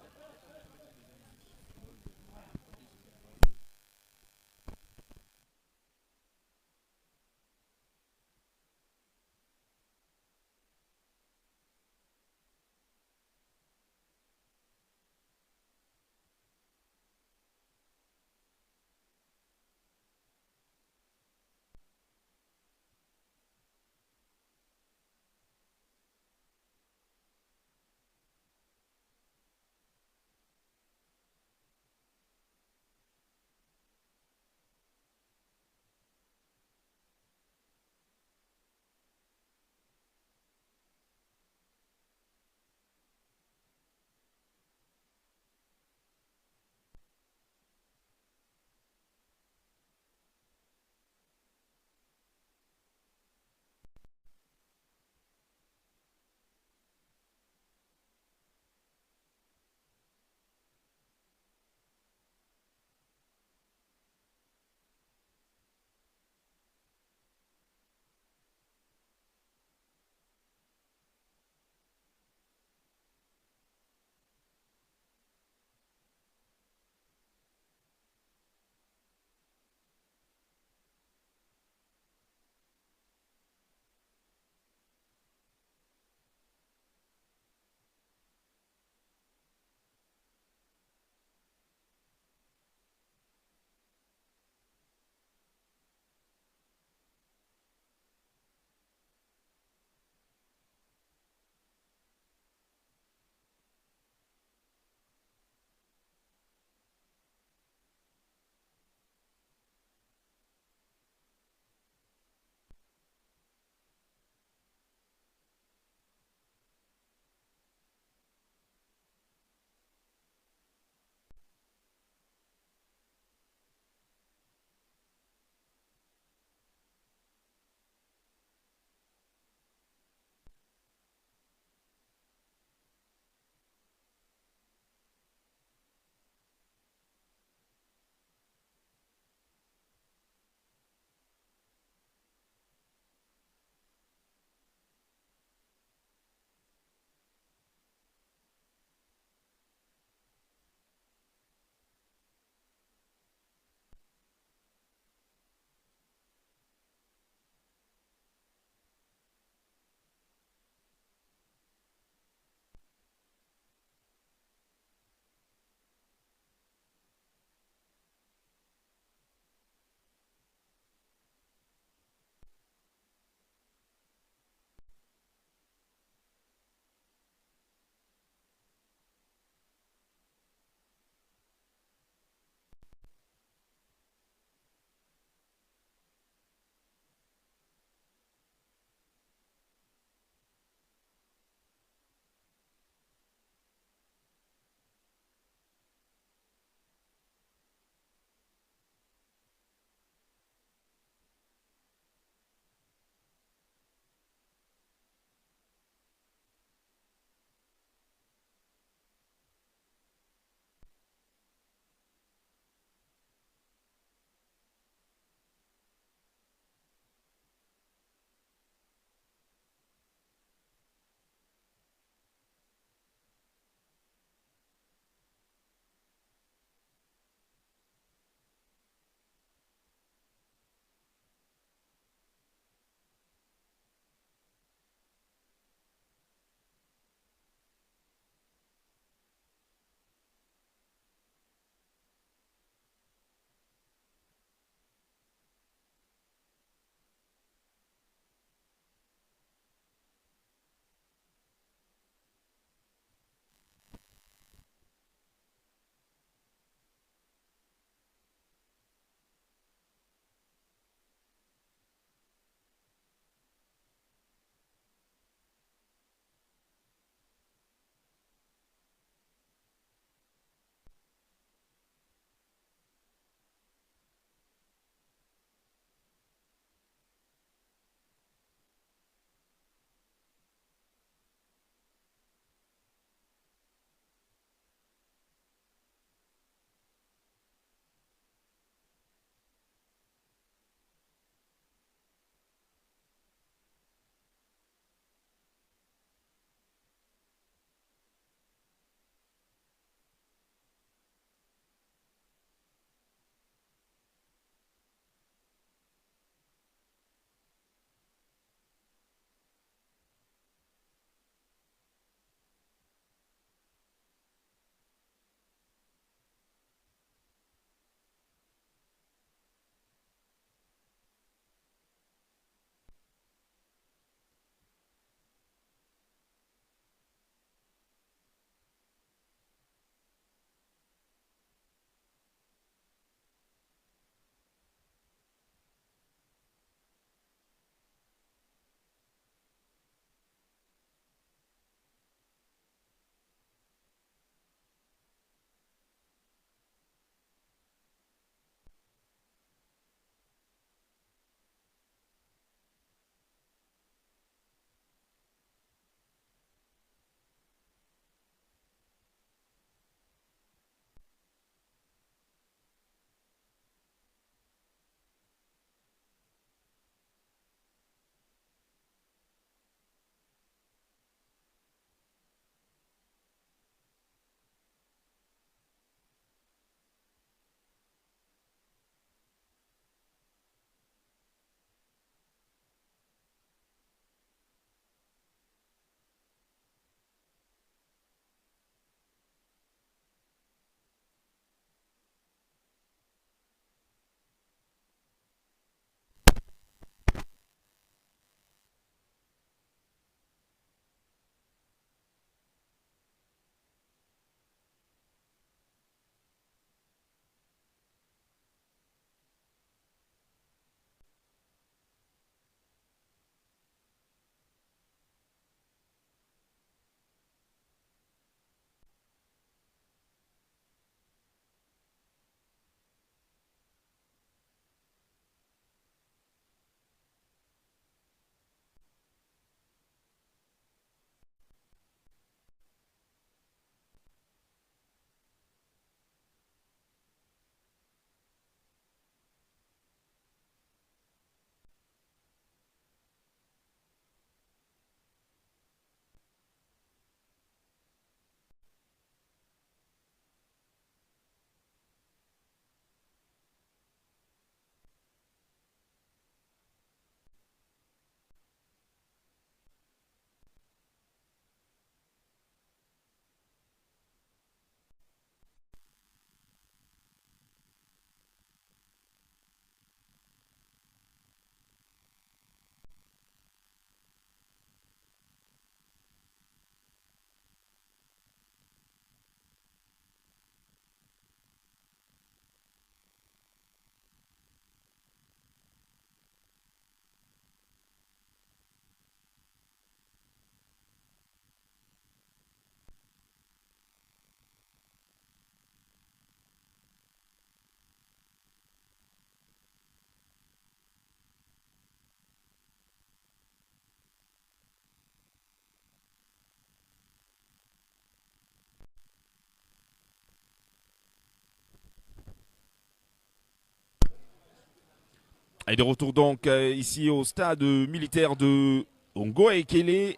Et de retour donc ici au stade militaire de Ngoekele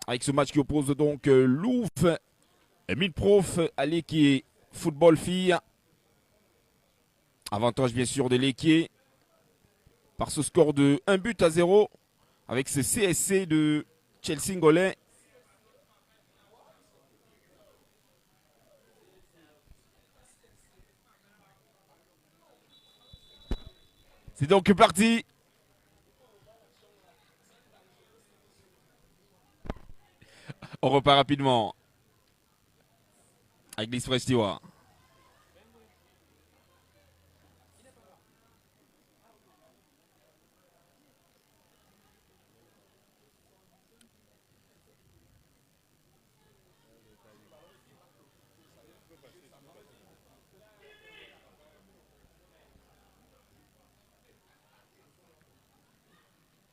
avec ce match qui oppose donc Louvre et Minprof à l'Équier football filles. Avantage bien sûr de l'Équier par ce score de 1-0 avec ce CSC de Chelsea Ngolais. C'est donc parti. On repart rapidement avec l'Isfresh Tiwa.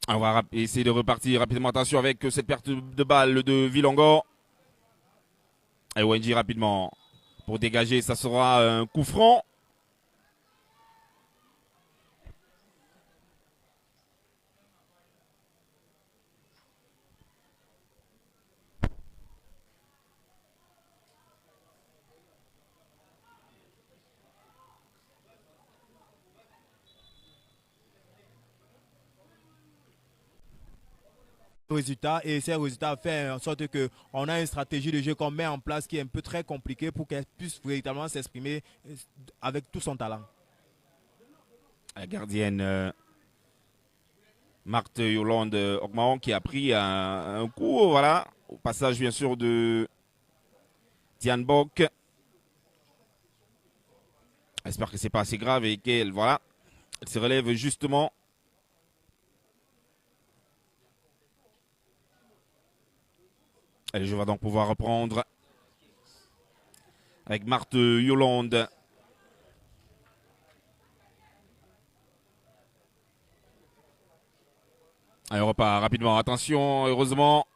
On va essayer de repartir rapidement. Attention avec cette perte de balle de Vilongo. Et Wenji rapidement pour dégager. Ça sera un coup franc. Résultats et ces résultats font en sorte qu'on a une stratégie de jeu qu'on met en place qui est un peu très compliquée pour qu'elle puisse véritablement s'exprimer avec tout son talent. La gardienne Marthe Yolande Ogmaon qui a pris un coup, voilà, au passage bien sûr de Tian Bok. J'espère que c'est pas assez grave et qu'elle, voilà, elle se relève justement. Allez, je vais donc pouvoir reprendre avec Marthe Yolande. Allez, on repart rapidement. Attention, heureusement.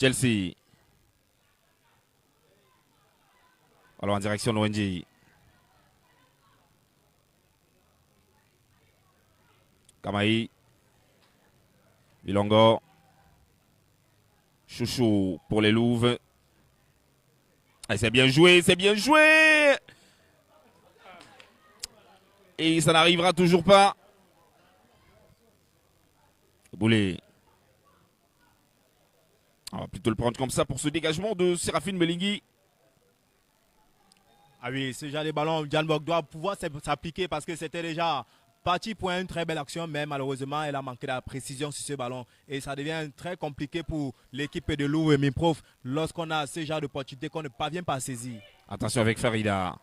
Chelsea. Alors en direction de l'ONG. Kamaï. Bilongo. Chouchou pour les Louves. C'est bien joué, c'est bien joué. Et ça n'arrivera toujours pas. Boulet. On va plutôt le prendre comme ça pour ce dégagement de Séraphine Melingui. Ah oui, ce genre de ballon, Jan Bok doit pouvoir s'appliquer parce que c'était déjà parti pour une très belle action, mais malheureusement, elle a manqué de la précision sur ce ballon. Et ça devient très compliqué pour l'équipe de Louvre et Minprof lorsqu'on a ce genre d'opportunité qu'on ne parvient pas à saisir. Attention avec Farida.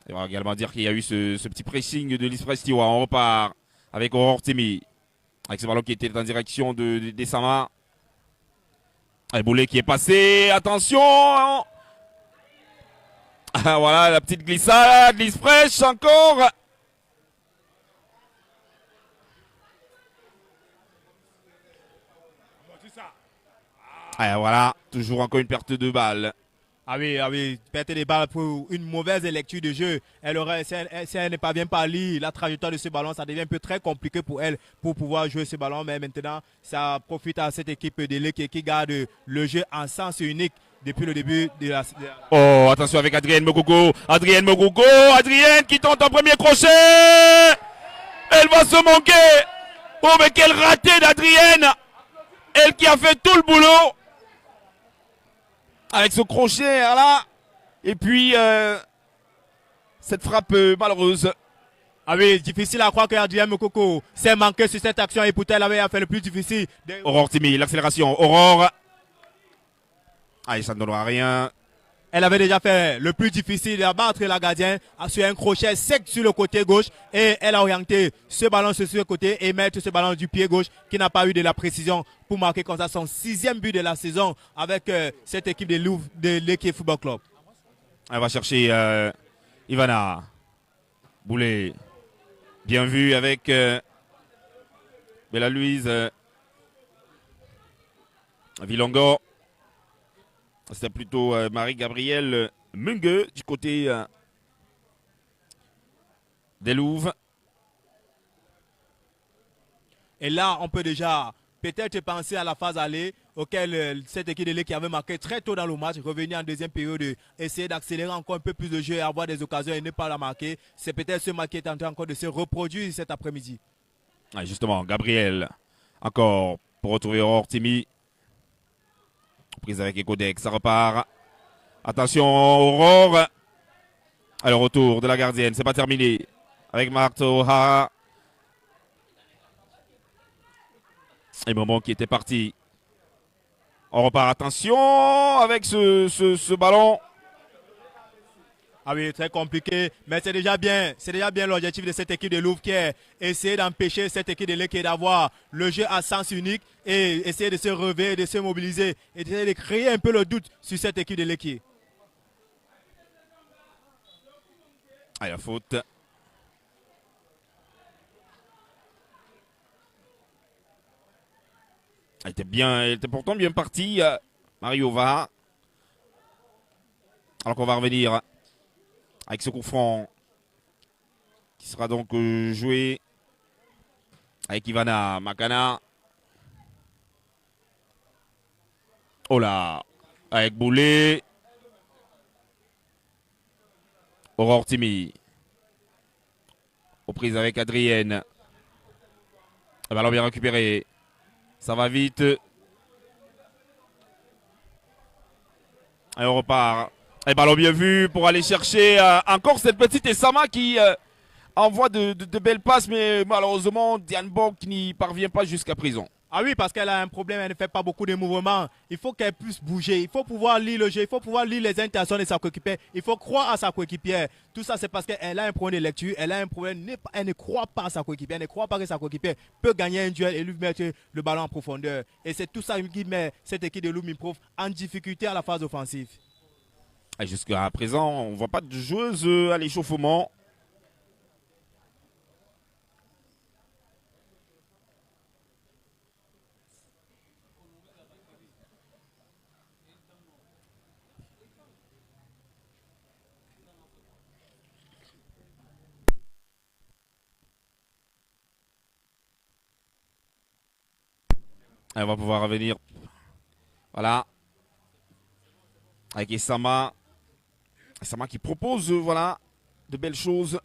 On va également dire qu'il y a eu ce petit pressing de l'Ispress Tiwa. On repart avec Aurore Timi. Avec ce ballon qui était en direction de Dessama. Et Boulet qui est passé. Attention. Ah, voilà la petite glissade. L'Ispress encore. Ah, voilà. Toujours encore une perte de balle. Ah oui, perte de balles pour une mauvaise lecture de jeu. Si elle ne parvient pas à lire la trajectoire de ce ballon, ça devient un peu très compliqué pour elle pour pouvoir jouer ce ballon. Mais maintenant, ça profite à cette équipe de l'équipe qui garde le jeu en sens unique depuis le début de la... Oh, attention avec Adrienne Mogogo. Adrienne Mogogo. Adrienne qui tente un premier crochet. Elle va se manquer. Oh, mais quel raté d'Adrienne. Elle qui a fait tout le boulot. Avec ce crochet là. Et puis cette frappe malheureuse. Ah oui, difficile à croire que Adrienne Mokoko s'est manqué sur cette action et pourtant elle avait fait le plus difficile. Aurore Timi, l'accélération. Aurore. Ah, ça ne donnera rien. Elle avait déjà fait le plus difficile d'abattre la gardienne sur un crochet sec sur le côté gauche et elle a orienté ce ballon sur ce côté et mettre ce ballon du pied gauche qui n'a pas eu de la précision pour marquer comme ça son 6e but de la saison avec cette équipe de Louvre de l'Équipe Football Club. Elle va chercher Ivana. Boulet. Bien vu avec Bella Louise. Vilongo. C'était plutôt Marie-Gabrielle Mungue du côté des Louves. Et là, on peut déjà peut-être penser à la phase aller auquel cette équipe de l'E qui avait marqué très tôt dans le match, revenir en deuxième période, essayer d'accélérer encore un peu plus de jeu et avoir des occasions et ne pas la marquer. C'est peut-être ce match qui est en train encore de se reproduire cet après-midi. Ah, justement, Gabriel, encore pour retrouver Aurore Timi. Prise avec Ekodek, ça repart. Attention, Aurore. Le retour de la gardienne, c'est pas terminé. Avec Martha O'Hara. Et moment qui était parti. On repart, attention avec ce ballon. Ah oui, très compliqué, mais c'est déjà bien l'objectif de cette équipe de Louvre qui est essayer d'empêcher cette équipe de l'Équipe d'avoir le jeu à sens unique et essayer de se relever, de se mobiliser et d'essayer de créer un peu le doute sur cette équipe de l'Équipe. Ah, la faute. Elle était pourtant bien partie, Mariova. Alors qu'on va revenir avec ce coup franc qui sera donc joué avec Ivana Makana. Oh là, avec Boulet. Aurore Timi. Aux prises avec Adrienne. Le ballon bien récupéré. Ça va vite. Et on repart. Et ballon bien vu pour aller chercher encore cette petite Essama qui envoie de belles passes. Mais malheureusement, Diane Bock n'y parvient pas jusqu'à présent. Ah oui, parce qu'elle a un problème, elle ne fait pas beaucoup de mouvements. Il faut qu'elle puisse bouger, il faut pouvoir lire le jeu, il faut pouvoir lire les intentions de sa coéquipière. Il faut croire à sa coéquipière. Tout ça, c'est parce qu'elle a un problème de lecture, elle a un problème, elle ne croit pas à sa coéquipière, elle ne croit pas que sa coéquipière peut gagner un duel et lui mettre le ballon en profondeur. Et c'est tout ça qui met cette équipe de Loumiprof en difficulté à la phase offensive. Jusqu'à présent, on ne voit pas de joueuse à l'échauffement. Elle va pouvoir revenir. Voilà. Avec Essama. Essama qui propose voilà, de belles choses.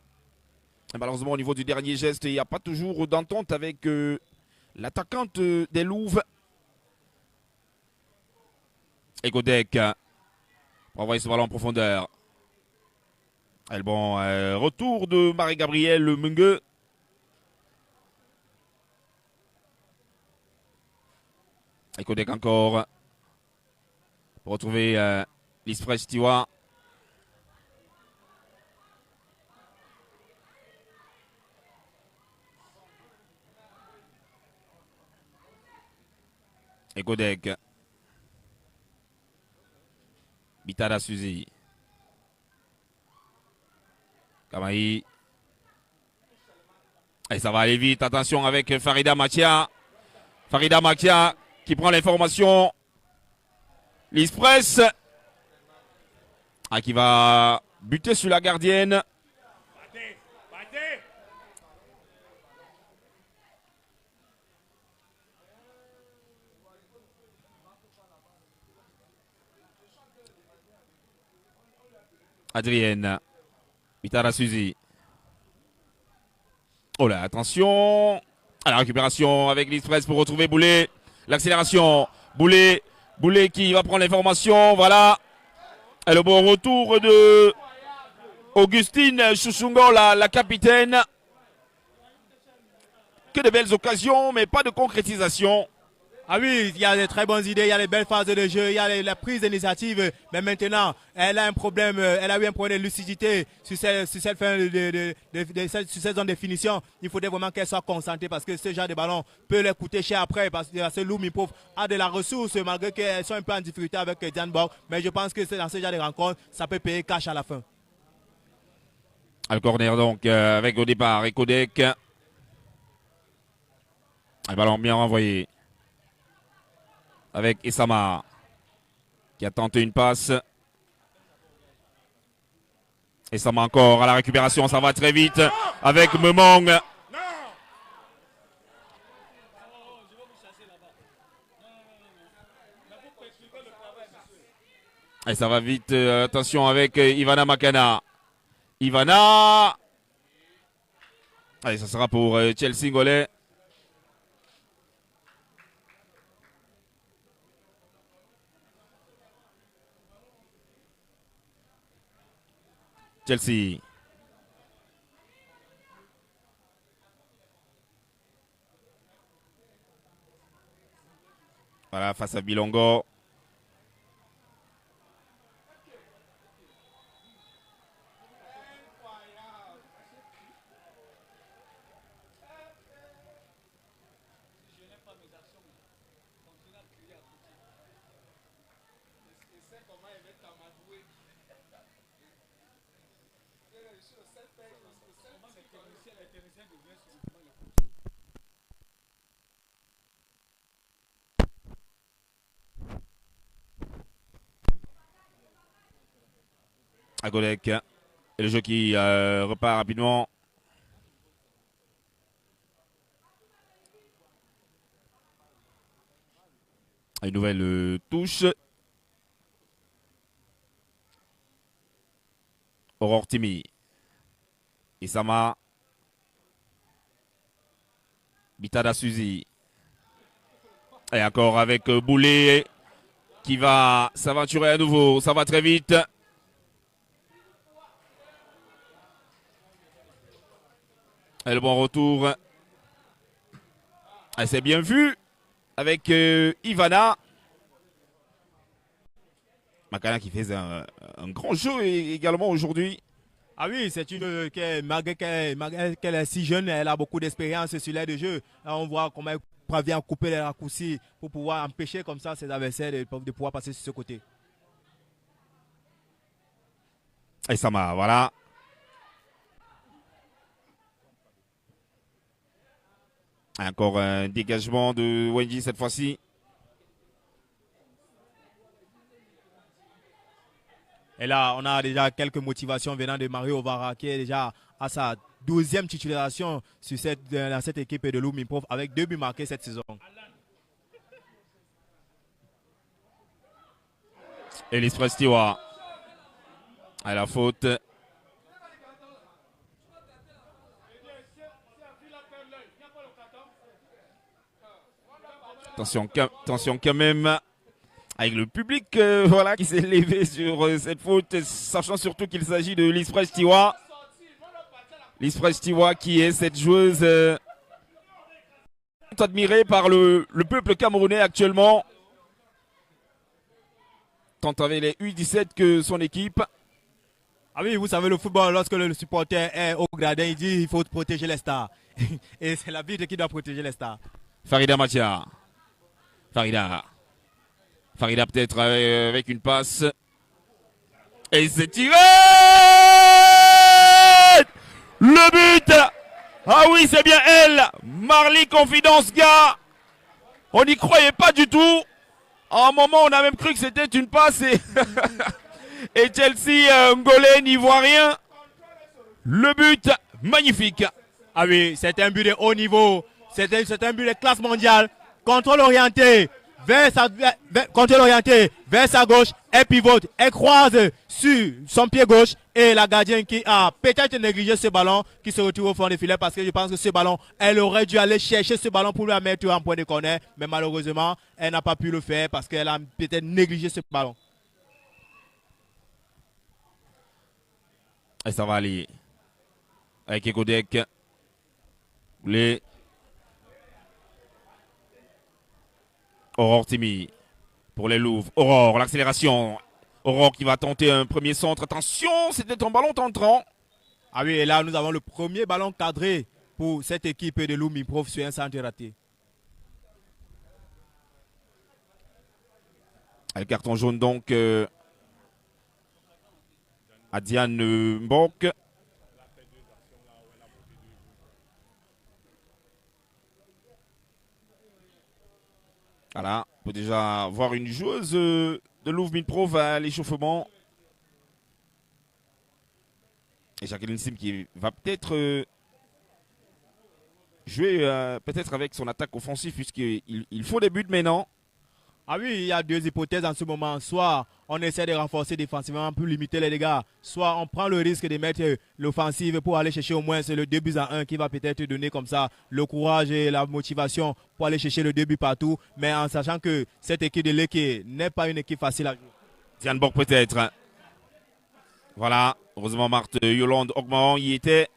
Et malheureusement, au niveau du dernier geste, il n'y a pas toujours d'entente avec l'attaquante des Louves. Et Godek pour envoyer ce ballon en profondeur. Et bon, retour de Marie-Gabrielle Mungue. Et Kodek encore. Pour retrouver l'Ispresh Tiwa. Et Kodek. Bitada Suzy. Kamaï. Et ça va aller vite. Attention avec Farida Makia. Farida Makia qui prend l'information. L'Ispress. Qui va buter sur la gardienne. Adrienne. Bitara Suzy. Oh là, attention. À la récupération avec l'Express pour retrouver Boulet. L'accélération. Boulet. Boulet qui va prendre l'information. Voilà. Et le bon retour de Augustine Chouchungo, la capitaine. Que de belles occasions, mais pas de concrétisation. Ah oui, il y a de très bonnes idées, il y a les belles phases de jeu, il y a la prise d'initiative. Mais maintenant, elle a un problème, elle a eu un problème de lucidité sur cette zone de finition. Il faudrait vraiment qu'elle soit concentrée parce que ce genre de ballon peut leur coûter cher après. Parce que Loumiprof a de la ressource malgré qu'elles sont un peu en difficulté avec Diane Bock. Mais je pense que dans ce genre de rencontre, ça peut payer cash à la fin. Le corner donc avec au départ Ekodek. Un ballon bien renvoyé. Avec Essama qui a tenté une passe. Essama encore à la récupération, ça va très vite avec Memong. Et ça va vite. Attention avec Ivana Makana. Ivana. Allez, ça sera pour Chelsea Ngolé. Chelsea. Voilà, face à Bilongo. Agolek. Et le jeu qui repart rapidement. Une nouvelle touche. Aurore Timi. Isama. Bitada Suzy. Et encore avec Boulet qui va s'aventurer à nouveau. Ça va très vite. Et le bon retour. Et c'est bien vu avec Ivana. Makana qui fait un grand jeu également aujourd'hui. Ah oui, c'est une malgré qu'elle est si jeune, elle a beaucoup d'expérience sur l'air de jeu. Là, on voit comment elle parvient à couper les raccourcis pour pouvoir empêcher comme ça ses adversaires de pouvoir passer sur ce côté. Et Sama, voilà. Encore un dégagement de Wendy cette fois-ci. Et là, on a déjà quelques motivations venant de Mario Ovara qui est déjà à sa 12e titularisation dans cette équipe de Loup-Miprof avec 2 buts marqués cette saison. Elis Prestiwa. À la faute. Attention quand même. Avec le public voilà, qui s'est levé sur cette faute, sachant surtout qu'il s'agit de Lys Prestiwa. Lys Prestiwa qui est cette joueuse admirée par le peuple camerounais actuellement. Tant avec les U17 que son équipe. Ah oui, vous savez, le football, lorsque le supporter est au gradin, il dit qu'il faut protéger les stars. Et c'est l'arbitre qui doit protéger les stars. Farida Matia. Farida peut-être avec une passe. Et c'est tiré. Le but. Ah oui, c'est bien elle. Marly Confidence Gars. On n'y croyait pas du tout. À un moment, on a même cru que c'était une passe. Et Chelsea Ngolé n'y voit rien. Le but, magnifique. Ah oui, c'est un but de haut niveau. C'est un but de classe mondiale. Contrôle orienté vers sa gauche, elle pivote, elle croise sur son pied gauche et la gardienne qui a peut-être négligé ce ballon qui se retrouve au fond des filets parce que je pense que ce ballon, elle aurait dû aller chercher ce ballon pour la mettre en point de corner, mais malheureusement, elle n'a pas pu le faire parce qu'elle a peut-être négligé ce ballon. Et ça va aller avec Ekodek. Les Aurore Timi pour les Louvres. Aurore, l'accélération. Aurore qui va tenter un premier centre. Attention, c'était un ballon entrant. Ah oui, et là, nous avons le premier ballon cadré pour cette équipe de Loup-Miprof sur un centre raté. Le carton jaune donc à Diane Mbok. Voilà, on peut déjà voir une joueuse de Louv-Miprof à l'échauffement. Et Jacqueline Sim qui va peut-être jouer peut-être avec son attaque offensive puisqu'il faut des buts maintenant. Ah oui, il y a deux hypothèses en ce moment. Soit on essaie de renforcer défensivement pour limiter les dégâts, soit on prend le risque de mettre l'offensive pour aller chercher au moins le 2 buts à 1 qui va peut-être donner comme ça le courage et la motivation pour aller chercher le 2 buts partout. Mais en sachant que cette équipe de Leke n'est pas une équipe facile à jouer. Diane Borg peut-être. Voilà, heureusement Marthe Yolande Ogmaon y était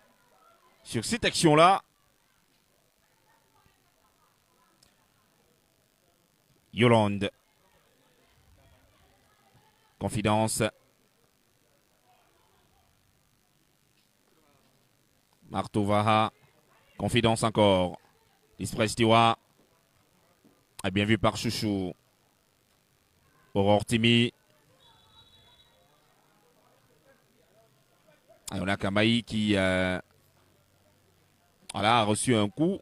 sur cette action-là. Yolande. Confidence. Marto Vaha. Confidence encore. Lisprestiwa. A bien vu par Chouchou. Aurore Timi. Et on a Kamaï qui voilà, a reçu un coup.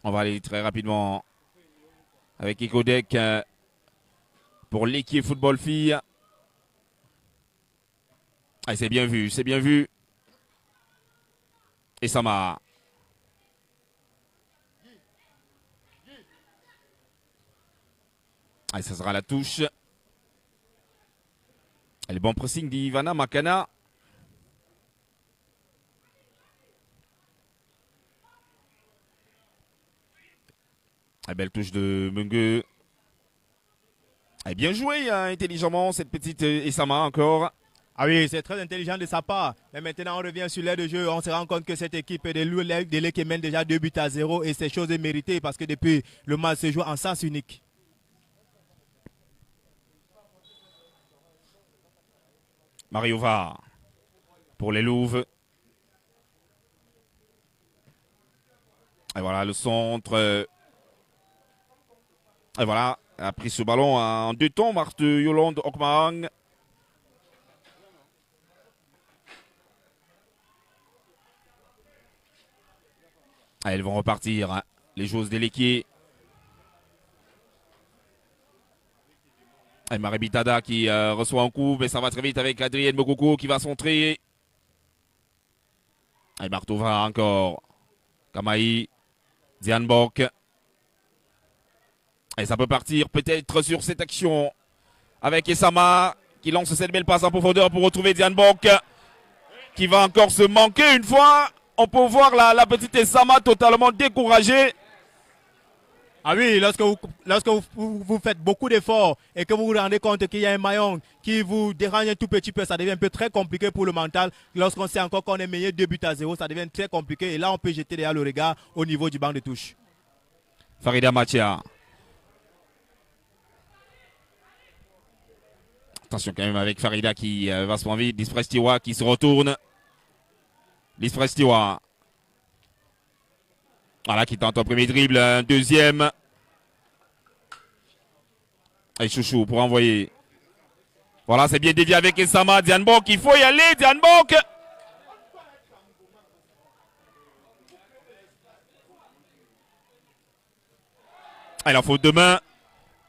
On va aller très rapidement avec Ekodek pour l'équipe football fille. Ah, c'est bien vu, c'est bien vu. Et ça m'a. Ah, ça sera la touche. Et le bon pressing d'Ivana Makana. Ah, belle touche de Mungue. Ah, bien joué intelligemment cette petite Essama encore. Ah oui, c'est très intelligent de sa part. Mais maintenant, on revient sur l'air de jeu. On se rend compte que cette équipe de Leke mène déjà 2 buts à 0 et c'est chose méritée parce que depuis le match se joue en sens unique. Mariova pour les Louves. Et voilà le centre. Et voilà, elle a pris ce ballon en 2 temps, Marthe Yolande Okmahang. Elles vont repartir, hein, les joueuses des Lekier. Et Marebitada qui reçoit un coup, mais ça va très vite avec Adrienne Mokoko qui va centrer. Et Martova encore. Kamaï, Diane Borg. Et ça peut partir peut-être sur cette action avec Essama qui lance cette belle passe en profondeur pour retrouver Diane Borg qui va encore se manquer une fois. On peut voir la petite Essama totalement découragée. Ah oui, lorsque vous faites beaucoup d'efforts et que vous vous rendez compte qu'il y a un maillon qui vous dérange un tout petit peu, ça devient un peu très compliqué pour le mental. Lorsqu'on sait encore qu'on est meilleur 2 buts à 0, ça devient très compliqué. Et là, on peut jeter derrière le regard au niveau du banc de touche. Farida Matia. Attention quand même avec Farida qui va se prendre vite. Lisprestiwa qui se retourne. Lisprestiwa. Voilà qui tente un premier dribble, un deuxième. Et Chouchou pour envoyer. Voilà, c'est bien dévié avec Essama. Diane Borg, il faut y aller, Diane Borg. Et la faute de main.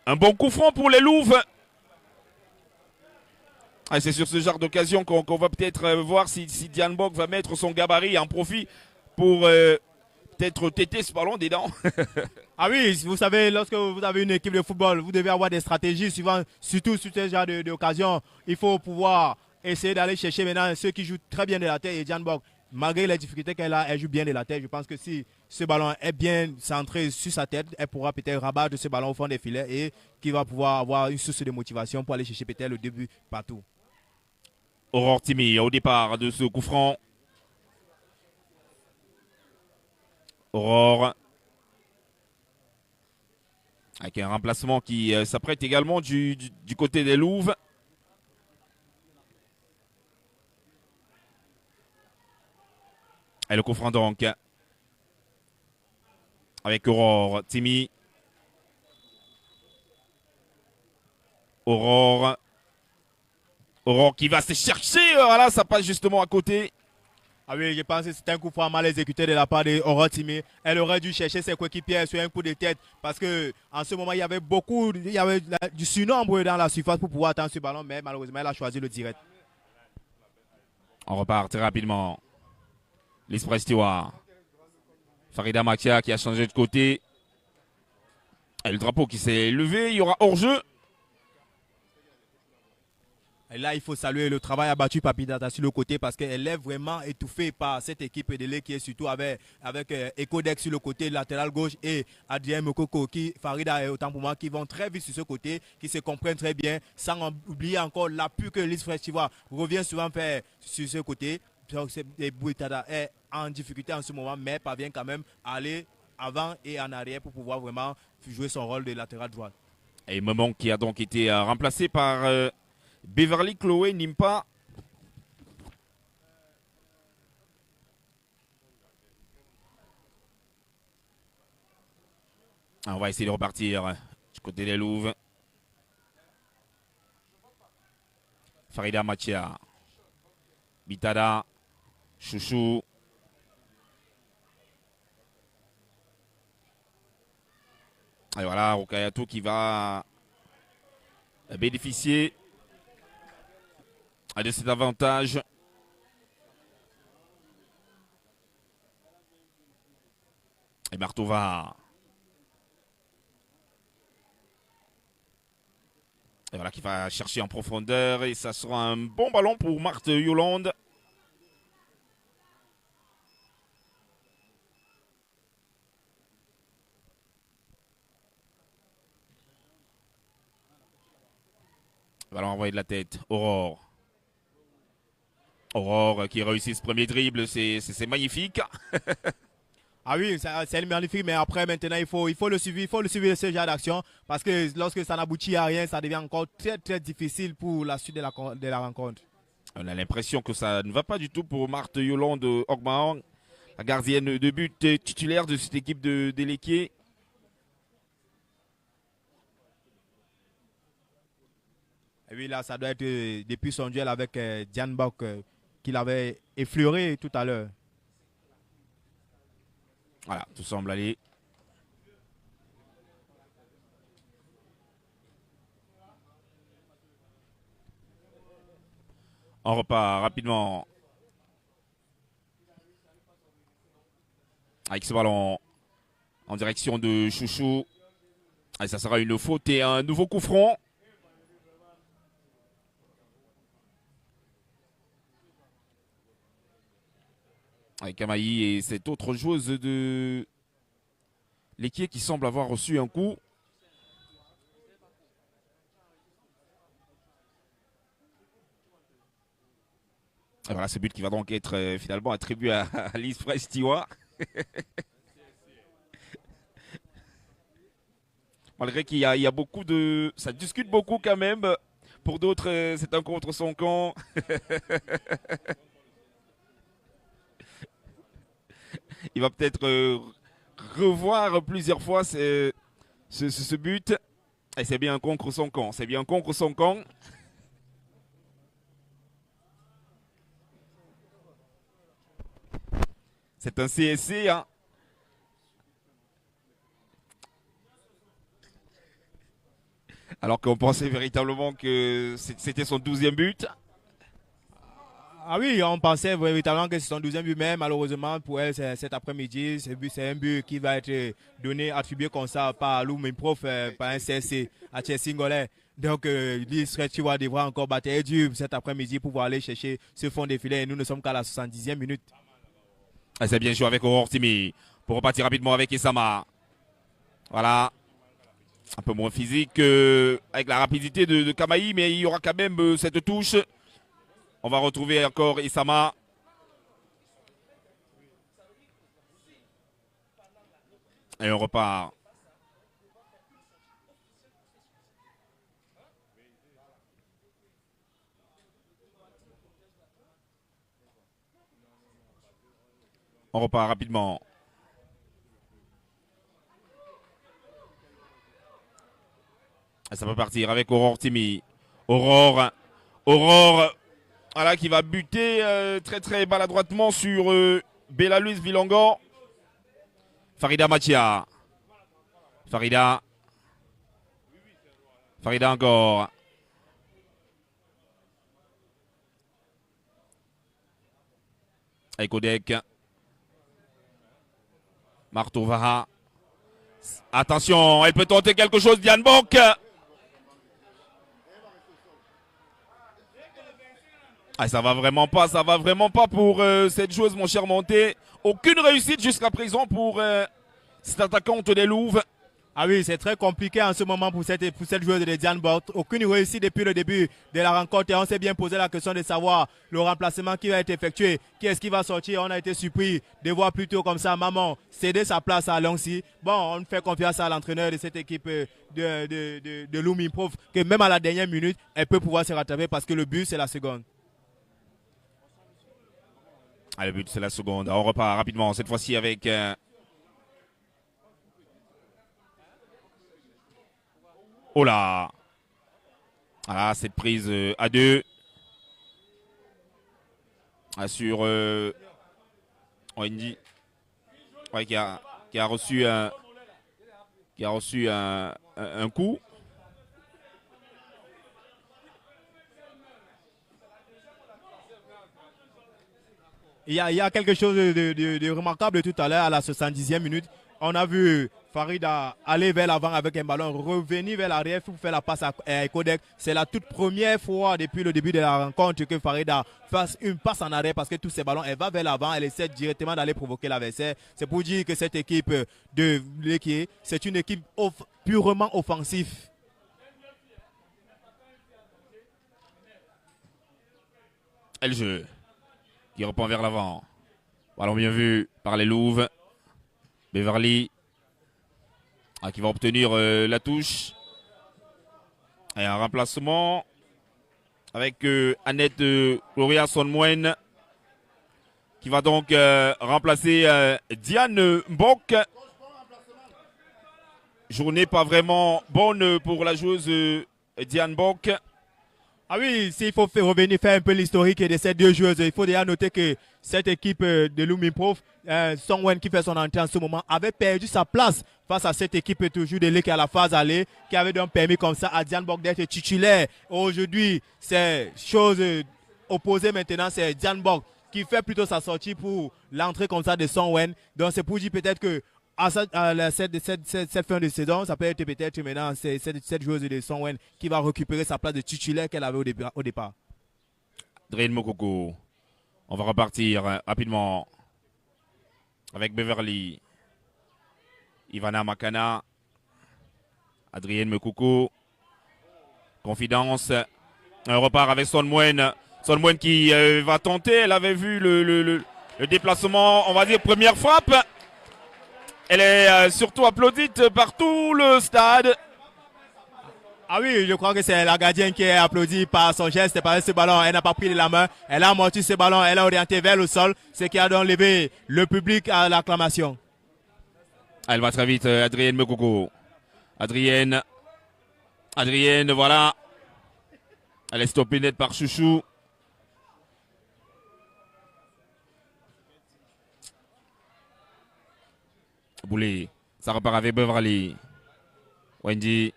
Un bon coup franc pour les Louves. Et c'est sur ce genre d'occasion qu'on va peut-être voir si Diane Borg va mettre son gabarit en profit pour peut-être téter ce ballon dedans. Ah oui, vous savez, lorsque vous avez une équipe de football, vous devez avoir des stratégies, surtout sur ce genre d'occasion. Il faut pouvoir essayer d'aller chercher maintenant ceux qui jouent très bien de la tête. Et Diane Borg, malgré les difficultés qu'elle a, elle joue bien de la tête. Je pense que si ce ballon est bien centré sur sa tête, elle pourra peut-être rabattre ce ballon au fond des filets et qui va pouvoir avoir une source de motivation pour aller chercher peut-être le début partout. Aurore Timi au départ de ce coup franc. Aurore. Avec un remplacement qui s'apprête également du côté des Louves. Et le coup franc donc. Avec Aurore Timi. Aurore. Aurore qui va se chercher. Voilà, ça passe justement à côté. Ah oui, je pense que c'est un coup franc mal exécuté de la part d'Aurore Timi. Elle aurait dû chercher ses coéquipiers sur un coup de tête parce qu'en ce moment, il y avait du surnombre dans la surface pour pouvoir atteindre ce ballon, mais malheureusement, elle a choisi le direct. On repart très rapidement. l'Express Stewart. Farida Makia qui a changé de côté. Et le drapeau qui s'est levé, il y aura hors-jeu. Et là, il faut saluer le travail abattu par Pitata sur le côté parce qu'elle est vraiment étouffée par cette équipe de l'E qui est surtout avec Ecodex sur le côté latéral gauche et Adrien Mokoko Farida et autant pour moi qui vont très vite sur ce côté, qui se comprennent très bien, sans oublier encore l'appui que l'Isfresh revient souvent faire sur ce côté. Donc, Pitata est en difficulté en ce moment, mais parvient quand même à aller avant et en arrière pour pouvoir vraiment jouer son rôle de latéral droit. Et Momon qui a donc été remplacé par Beverly Chloé Nimpa. On va essayer de repartir du côté des Louves. Farida Matia. Bitada. Chouchou. Et voilà, Rukayato qui va bénéficier de cet avantage. Et Martova. Et voilà qui va chercher en profondeur. Et ça sera un bon ballon pour Marthe Yolande. Ballon envoyé de la tête. Aurore. Aurore qui réussit ce premier dribble, c'est magnifique. Ah oui, c'est magnifique, mais après maintenant il faut le suivre ce genre d'action parce que lorsque ça n'aboutit à rien, ça devient encore très très difficile pour la suite de la rencontre. On a l'impression que ça ne va pas du tout pour Marthe Yolande Ogmahang, la gardienne de but titulaire de cette équipe de l'Équier. Et oui, là, ça doit être depuis son duel avec Diane Bock qu'il avait effleuré tout à l'heure. Voilà, tout semble aller. On repart rapidement avec ce ballon en direction de Chouchou. Et ça sera une faute et un nouveau coup franc. Avec Kamaï et cette autre joueuse de l'Équier qui semble avoir reçu un coup. Et voilà ce but qui va donc être finalement attribué à l'Isfresh Stewart. Malgré qu'il y a beaucoup de... Ça discute beaucoup quand même. Pour d'autres, c'est un contre son camp. Il va peut-être revoir plusieurs fois ce but. Et c'est bien contre son camp. C'est bien contre son camp. C'est un CSC. Hein. Alors qu'on pensait véritablement que c'était son 12e but. Ah oui, on pensait véritablement que c'est son 12e but, mais malheureusement pour elle, cet après-midi, c'est un but qui va être donné, attribué comme ça par Lou Prof, par un CSC à Chessingolais. Donc, l'Israël devra encore battre dur cet après-midi pour pouvoir aller chercher ce fond de filet. Et nous ne sommes qu'à la 70e minute. C'est bien joué avec Aurore Timi pour repartir rapidement avec Isama. Voilà. Un peu moins physique avec la rapidité de Kamaï, mais il y aura quand même cette touche. On va retrouver encore Isama. Et on repart. On repart rapidement. Et ça peut partir avec Aurore Timi. Aurore, voilà, qui va buter très très maladroitement sur Bella-Louise Villangan. Farida Matia. Farida encore. Ekodek. Martovara. Attention, elle peut tenter quelque chose, Diane Bock. Ah, ça va vraiment pas pour cette joueuse, mon cher Monté. Aucune réussite jusqu'à présent pour cette attaquante des Louves. Ah oui, c'est très compliqué en ce moment pour cette joueuse de Diane Bock. Aucune réussite depuis le début de la rencontre et on s'est bien posé la question de savoir le remplacement qui va être effectué. Qui est-ce qui va sortir? On a été surpris de voir plutôt comme ça Maman céder sa place à Longsi. Bon, on fait confiance à l'entraîneur de cette équipe de Lumi Prof que même à la dernière minute, elle peut pouvoir se rattraper parce que le but c'est la seconde. Ah, le but c'est la seconde. On repart rapidement cette fois-ci avec... Oh là! Ah, cette prise à deux. Ah, sur Wendy. Ouais, qui a reçu un coup. Il y a quelque chose de remarquable tout à l'heure à la 70e minute. On a vu Farida aller vers l'avant avec un ballon, revenir vers l'arrière pour faire la passe à Kodek. C'est la toute première fois depuis le début de la rencontre que Farida fasse une passe en arrière parce que tous ces ballons, elle va vers l'avant, elle essaie directement d'aller provoquer l'adversaire. C'est pour dire que cette équipe de Lekié, c'est une équipe purement offensive. Elle joue. Qui reprend vers l'avant. Ballon bien vu par les Louves. Beverly qui va obtenir la touche. Et un remplacement avec Annette Gloria Sonmoen qui va donc remplacer Diane Bock. Journée pas vraiment bonne pour la joueuse Diane Bock. Ah oui, s'il faut revenir faire un peu l'historique de ces deux joueuses, il faut déjà noter que cette équipe de Lumi Prof, Songwen qui fait son entrée en ce moment, avait perdu sa place face à cette équipe toujours de l'équipe à la phase aller, qui avait donc permis comme ça à Diane Bock d'être titulaire. Aujourd'hui, c'est chose opposée maintenant, c'est Diane Bock qui fait plutôt sa sortie pour l'entrée comme ça de Songwen. Donc c'est pour dire peut-être que à cette fin de saison, ça peut être peut-être maintenant cette joueuse de Songwen qui va récupérer sa place de titulaire qu'elle avait au départ. Adrienne Mokoko. On va repartir rapidement avec Beverly. Ivana Makana. Adrienne Mokoko. Confidence. On repart avec Sonmoen. Sonmoen qui va tenter. Elle avait vu le déplacement, on va dire première frappe. Elle est surtout applaudite par tout le stade. Ah oui, je crois que c'est la gardienne qui est applaudie par son geste, par ce ballon. Elle n'a pas pris la main, elle a amorti ce ballon, elle a orienté vers le sol, ce qui a donc levé le public à l'acclamation. Elle va très vite, Adrienne Mekoko. Adrienne, voilà. Elle est stoppée net par Chouchou. Boulé, ça repart avec Beverly. Wendy.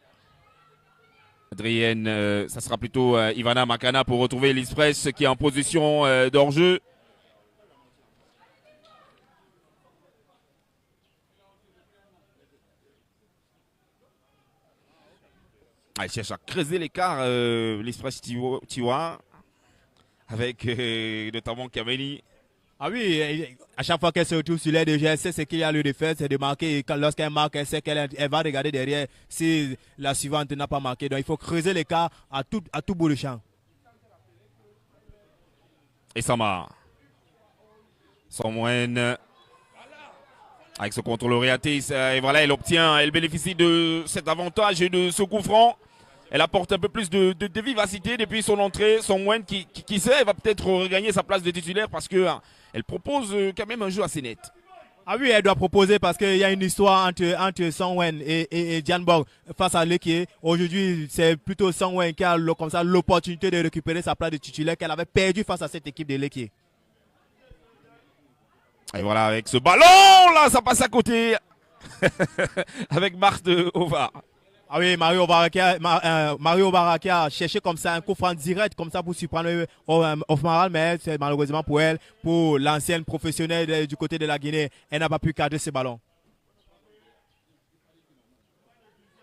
Adrienne, ça sera plutôt Ivana Makana pour retrouver l'Express qui est en position d'hors-jeu. Elle cherche à creuser l'écart, l'Express Tiwa, avec notamment Kameni. Ah oui, à chaque fois qu'elle se retrouve sur l'air de jeu, elle sait ce qu'il y a lieu de faire, c'est de marquer. Lorsqu'elle marque, elle sait qu'elle va regarder derrière si la suivante n'a pas marqué. Donc il faut creuser l'écart à tout bout de champ. Et Sama. Sonmoen. Avec ce contrôle orienté, et voilà, elle bénéficie de cet avantage et de ce coup franc. Elle apporte un peu plus de vivacité depuis son entrée. Sonmoen qui sait, elle va peut-être regagner sa place de titulaire parce que elle propose quand même un jeu assez net. Ah oui, elle doit proposer parce qu'il y a une histoire entre Sonwen et Diane Bock face à Lekié. Aujourd'hui, c'est plutôt Sonwen qui a comme ça l'opportunité de récupérer sa place de titulaire qu'elle avait perdue face à cette équipe de Lekié. Et voilà, avec ce ballon, là, ça passe à côté. Avec Marthe Ovar. Ah oui, Mario Baraki a cherché comme ça un coup franc direct comme ça pour surprendre Offmaral, mais c'est malheureusement pour elle, pour l'ancienne professionnelle du côté de la Guinée, elle n'a pas pu cadrer ce ballon.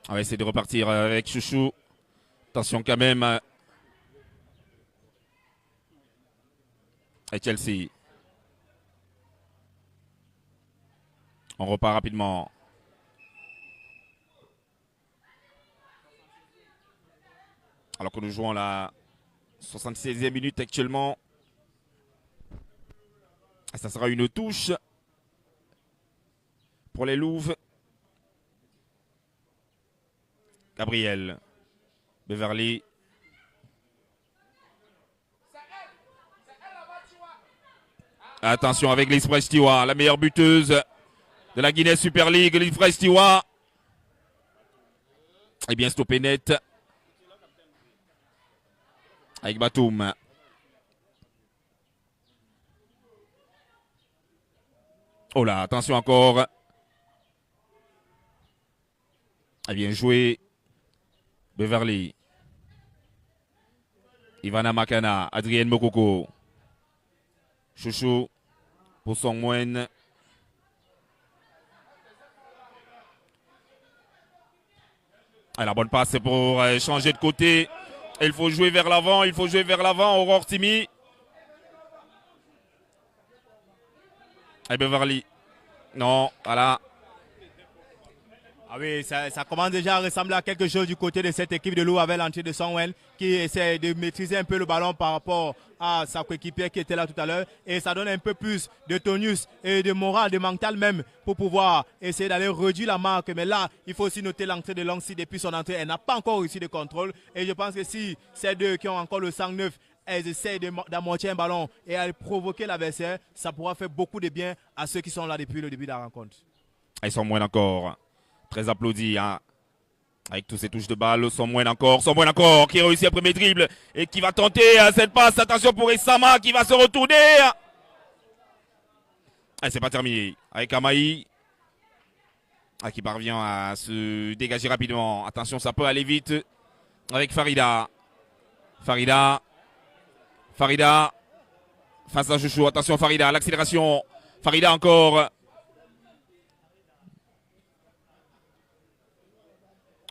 On va essayer de repartir avec Chouchou. Attention quand même. Et Chelsea. On repart rapidement. Alors que nous jouons la 76e minute actuellement. Ça sera une touche pour les Louves. Gabriel. Beverly. Attention avec l'Express Tiwa, la meilleure buteuse de la Guinée Super League, l'Express Tiwa. Et bien stoppé net. Avec Batum. Oh là, attention encore. Et bien joué. Beverly. Ivana Makana, Adrienne Mokoko. Chouchou pour son moine. Ah, la bonne passe c'est pour changer de côté. Il faut jouer vers l'avant, il faut jouer vers l'avant. Aurore Timi. Et Beverly. Non, voilà. Ah oui, ça commence déjà à ressembler à quelque chose du côté de cette équipe de Lou avec l'entrée de Songwen qui essaie de maîtriser un peu le ballon par rapport à sa coéquipière qui était là tout à l'heure. Et ça donne un peu plus de tonus et de morale, de mental même pour pouvoir essayer d'aller réduire la marque. Mais là, il faut aussi noter l'entrée de Langsi depuis son entrée. Elle n'a pas encore réussi de contrôle. Et je pense que si ces deux qui ont encore le sang neuf, elles essayent d'amortir un ballon et à provoquer l'adversaire, ça pourra faire beaucoup de bien à ceux qui sont là depuis le début de la rencontre. Ils sont moins encore. Très applaudi, hein. Avec tous ces touches de balle, son moins encore, qui réussit un premier dribble et qui va tenter cette passe. Attention pour Isama qui va se retourner. Et c'est pas terminé. Avec Amaï qui parvient à se dégager rapidement. Attention, ça peut aller vite. Avec Farida. Farida face à Chouchou. Attention Farida, l'accélération. Farida encore.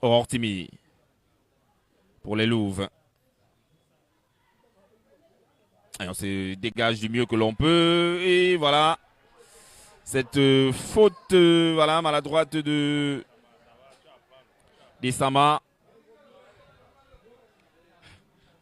Aurore Timi pour les Louves. Et on se dégage du mieux que l'on peut. Et voilà. Cette faute voilà, maladroite d'Isama.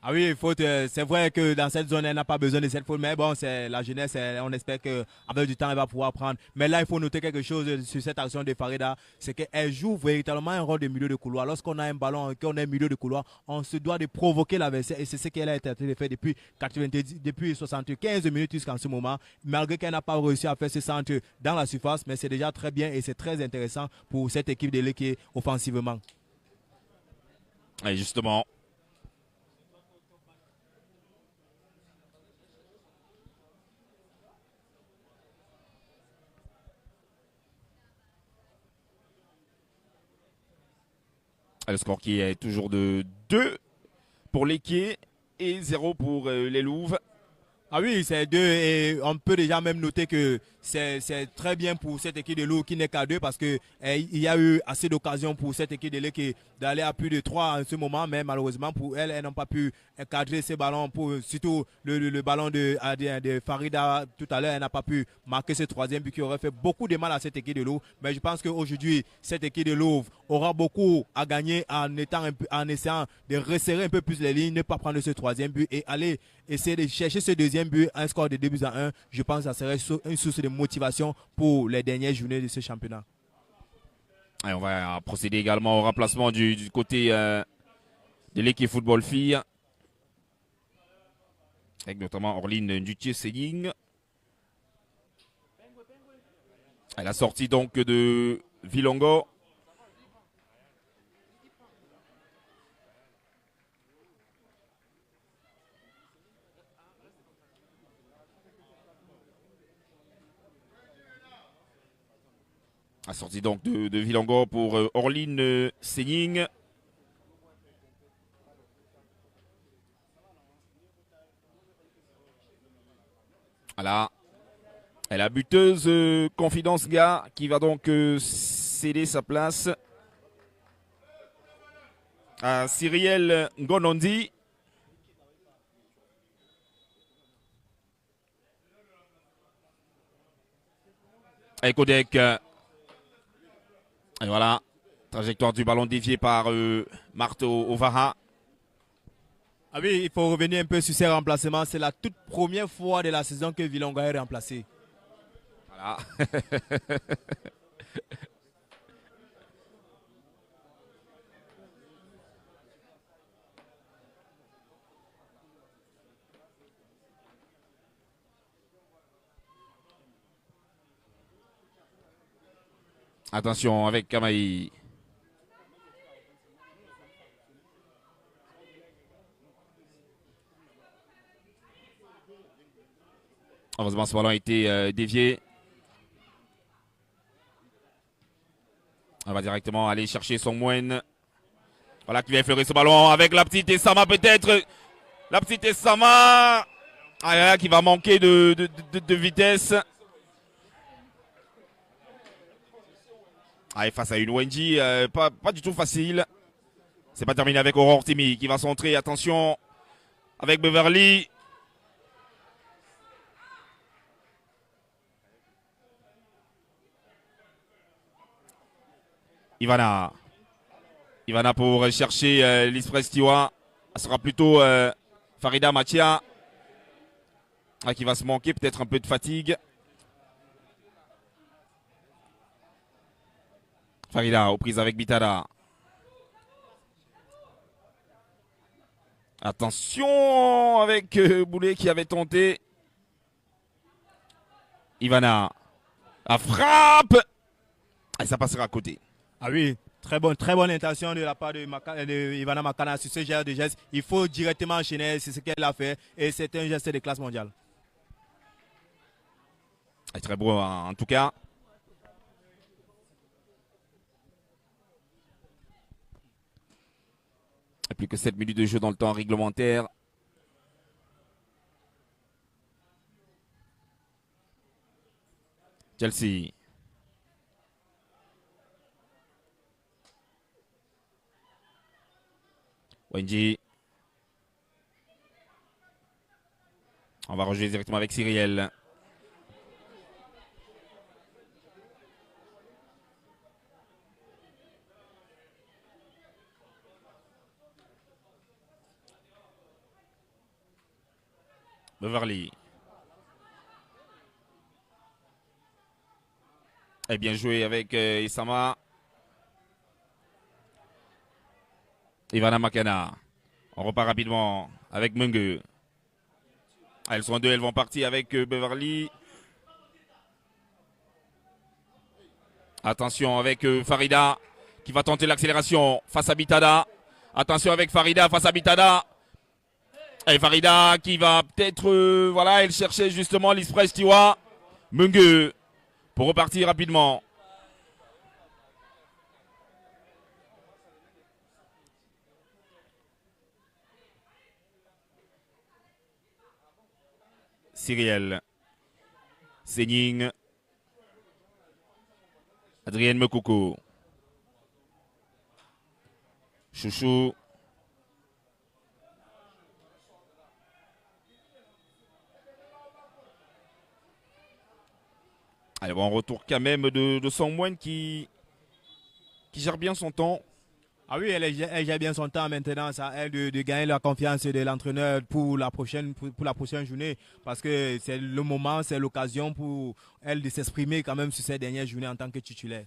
Ah oui, faute. C'est vrai que dans cette zone, elle n'a pas besoin de cette faute. Mais bon, c'est la jeunesse. On espère qu'avec du temps, elle va pouvoir prendre. Mais là, il faut noter quelque chose sur cette action de Farida. C'est qu'elle joue véritablement un rôle de milieu de couloir. Lorsqu'on a un ballon, qu'on est milieu de couloir, on se doit de provoquer l'adversaire. Et c'est ce qu'elle a été en train de faire depuis 75 minutes jusqu'en ce moment. Malgré qu'elle n'a pas réussi à faire ce centre dans la surface. Mais c'est déjà très bien et c'est très intéressant pour cette équipe de l'équipe offensivement. Et justement. Le score qui est toujours de 2 pour l'Équipe et 0 pour les Louves. Ah oui, c'est 2 et on peut déjà même noter que c'est très bien pour cette équipe de Loups qui n'est qu'à 2 parce qu'il y a eu assez d'occasions pour cette équipe de l'équipe d'aller à plus de 3 en ce moment, mais malheureusement pour elles n'ont pas pu cadrer ces ballons, surtout le ballon de Farida tout à l'heure, elle n'a pas pu marquer ce troisième but qui aurait fait beaucoup de mal à cette équipe de Loups. Mais je pense qu'aujourd'hui, cette équipe de Loups aura beaucoup à gagner en essayant de resserrer un peu plus les lignes, ne pas prendre ce troisième but et aller essayer de chercher ce deuxième but, un score de 2-1. Je pense que ça serait une source de motivation pour les dernières journées de ce championnat. Et on va procéder également au remplacement du côté de l'équipe football filles. Avec notamment Orline Dutier-Seguin. Elle a sorti donc de Vilongo. A sorti donc de Vilongo pour Orline Seguin. Voilà. Et la buteuse Confidence Gars qui va donc céder sa place. à Cyriel Ngonondi. Et Kodek. Et voilà. Trajectoire du ballon déviée par Marto Ovaha. Ah oui, il faut revenir un peu sur ces remplacements. C'est la toute première fois de la saison que Vilonga est remplacé. Voilà. Attention avec Kamaï. Heureusement, ce ballon a été dévié. On va directement aller chercher son moine. Voilà qui vient effleurer ce ballon avec la petite Essama peut-être. La petite Essama. Qui va manquer de vitesse. Et face à une Wendy, pas du tout facile. C'est pas terminé avec Aurore Timi qui va centrer. Attention avec Beverly. Ivana. Ivana pour chercher l'Ispress Tiwa. Ce sera plutôt Farida Matia. Qui va se manquer peut-être un peu de fatigue. Farida aux prises avec Bitada. Attention avec Boulet qui avait tenté. Ivana. La frappe. Et ça passera à côté. Ah oui, très bonne intention de la part de Ivana Makana sur ce genre de geste. Il faut directement enchaîner, c'est ce qu'elle a fait. Et c'est un geste de classe mondiale. Et très beau en tout cas. Et plus que 7 minutes de jeu dans le temps réglementaire. Chelsea. Wendy. On va rejouer directement avec Cyriel. Beverly. Et bien joué avec Isama. Ivana Makana. On repart rapidement avec Mungu. Elles sont deux, elles vont partir avec Beverly. Attention avec Farida qui va tenter l'accélération face à Bitada. Attention avec Farida face à Bitada. Et Farida qui va peut-être, voilà, elle cherchait justement l'Ispress Tiwa. Mungu pour repartir rapidement. Cyriel. Sening. Adrienne Mekoko. Chouchou. Allez, bon retour quand même de son moine qui gère bien son temps. Ah oui, elle gère bien son temps maintenant. Ça elle de gagner la confiance de l'entraîneur pour la prochaine journée. Parce que c'est le moment, c'est l'occasion pour elle de s'exprimer quand même sur ces dernières journées en tant que titulaire.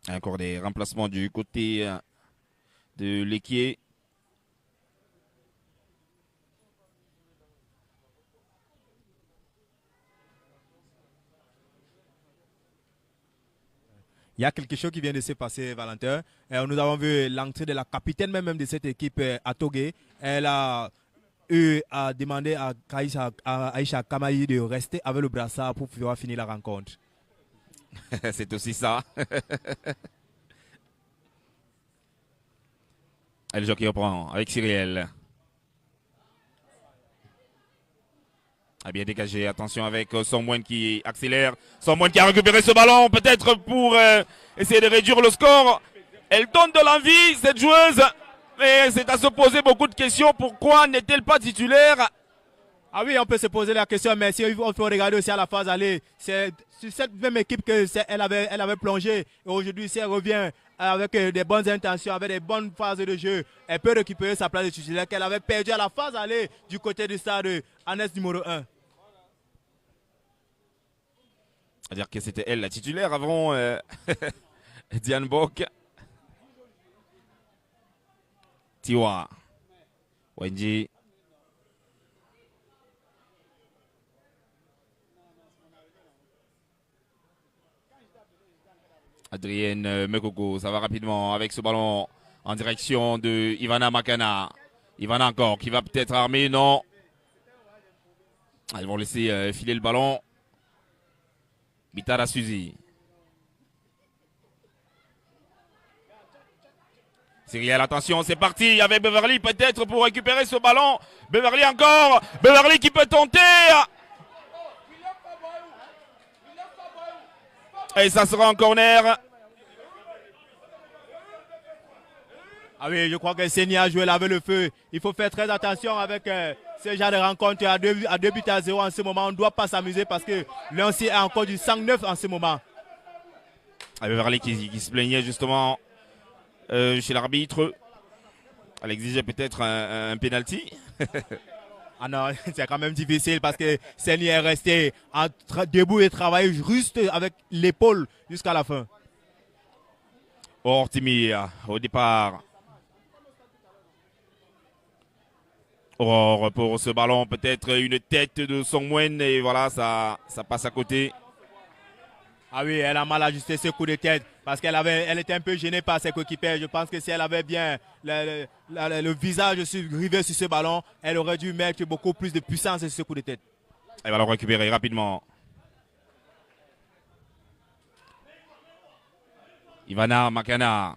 Encore des remplacements du côté de l'Équier. Il y a quelque chose qui vient de se passer, Valentin. Nous avons vu l'entrée de la capitaine même de cette équipe à Togué. Elle a eu à demander à Aïcha Kamaï de rester avec le brassard pour pouvoir finir la rencontre. C'est aussi ça. Et le jeu qui reprend avec Cyriel. A bien dégagé, attention avec Songwen qui accélère. Songwen qui a récupéré ce ballon, peut-être pour essayer de réduire le score. Elle donne de l'envie, cette joueuse. Mais c'est à se poser beaucoup de questions. Pourquoi n'est-elle pas titulaire? Ah oui, on peut se poser la question, mais si on peut regarder aussi à la phase aller, c'est sur cette même équipe qu'elle avait plongé. Et aujourd'hui, si elle revient avec des bonnes intentions, avec des bonnes phases de jeu, elle peut récupérer sa place de titulaire qu'elle avait perdue à la phase aller du côté du stade Annès numéro 1. C'est-à-dire que c'était elle la titulaire avant Diane Bock. Tiwa. Wenji. Adrienne Mekoko, ça va rapidement avec ce ballon en direction de Ivana Makana. Ivana encore, qui va peut-être armer, non. Ils vont laisser filer le ballon. Mitara Suzy. Cyrielle, attention, c'est parti avec Beverly peut-être pour récupérer ce ballon. Beverly encore. Beverly qui peut tenter. Et ça sera un corner. Ah oui, je crois que Seni a joué laver le feu. Il faut faire très attention avec ce genre de rencontre à 2 buts à 0 en ce moment. On ne doit pas s'amuser parce que l'ancien est encore du 5-9 en ce moment. Beverly qui se plaignait justement chez l'arbitre. Elle exigeait peut-être un penalty. Ah non, c'est quand même difficile parce que Seni est resté debout et travaille juste avec l'épaule jusqu'à la fin. Ortimi au départ. Aurore pour ce ballon, peut-être une tête de Songwen et voilà, ça passe à côté. Ah oui, elle a mal ajusté ce coup de tête parce elle était un peu gênée par ses coéquipiers. Je pense que si elle avait bien le visage rivé sur ce ballon, elle aurait dû mettre beaucoup plus de puissance sur ce coup de tête. Elle va le récupérer rapidement. Ivana Makana.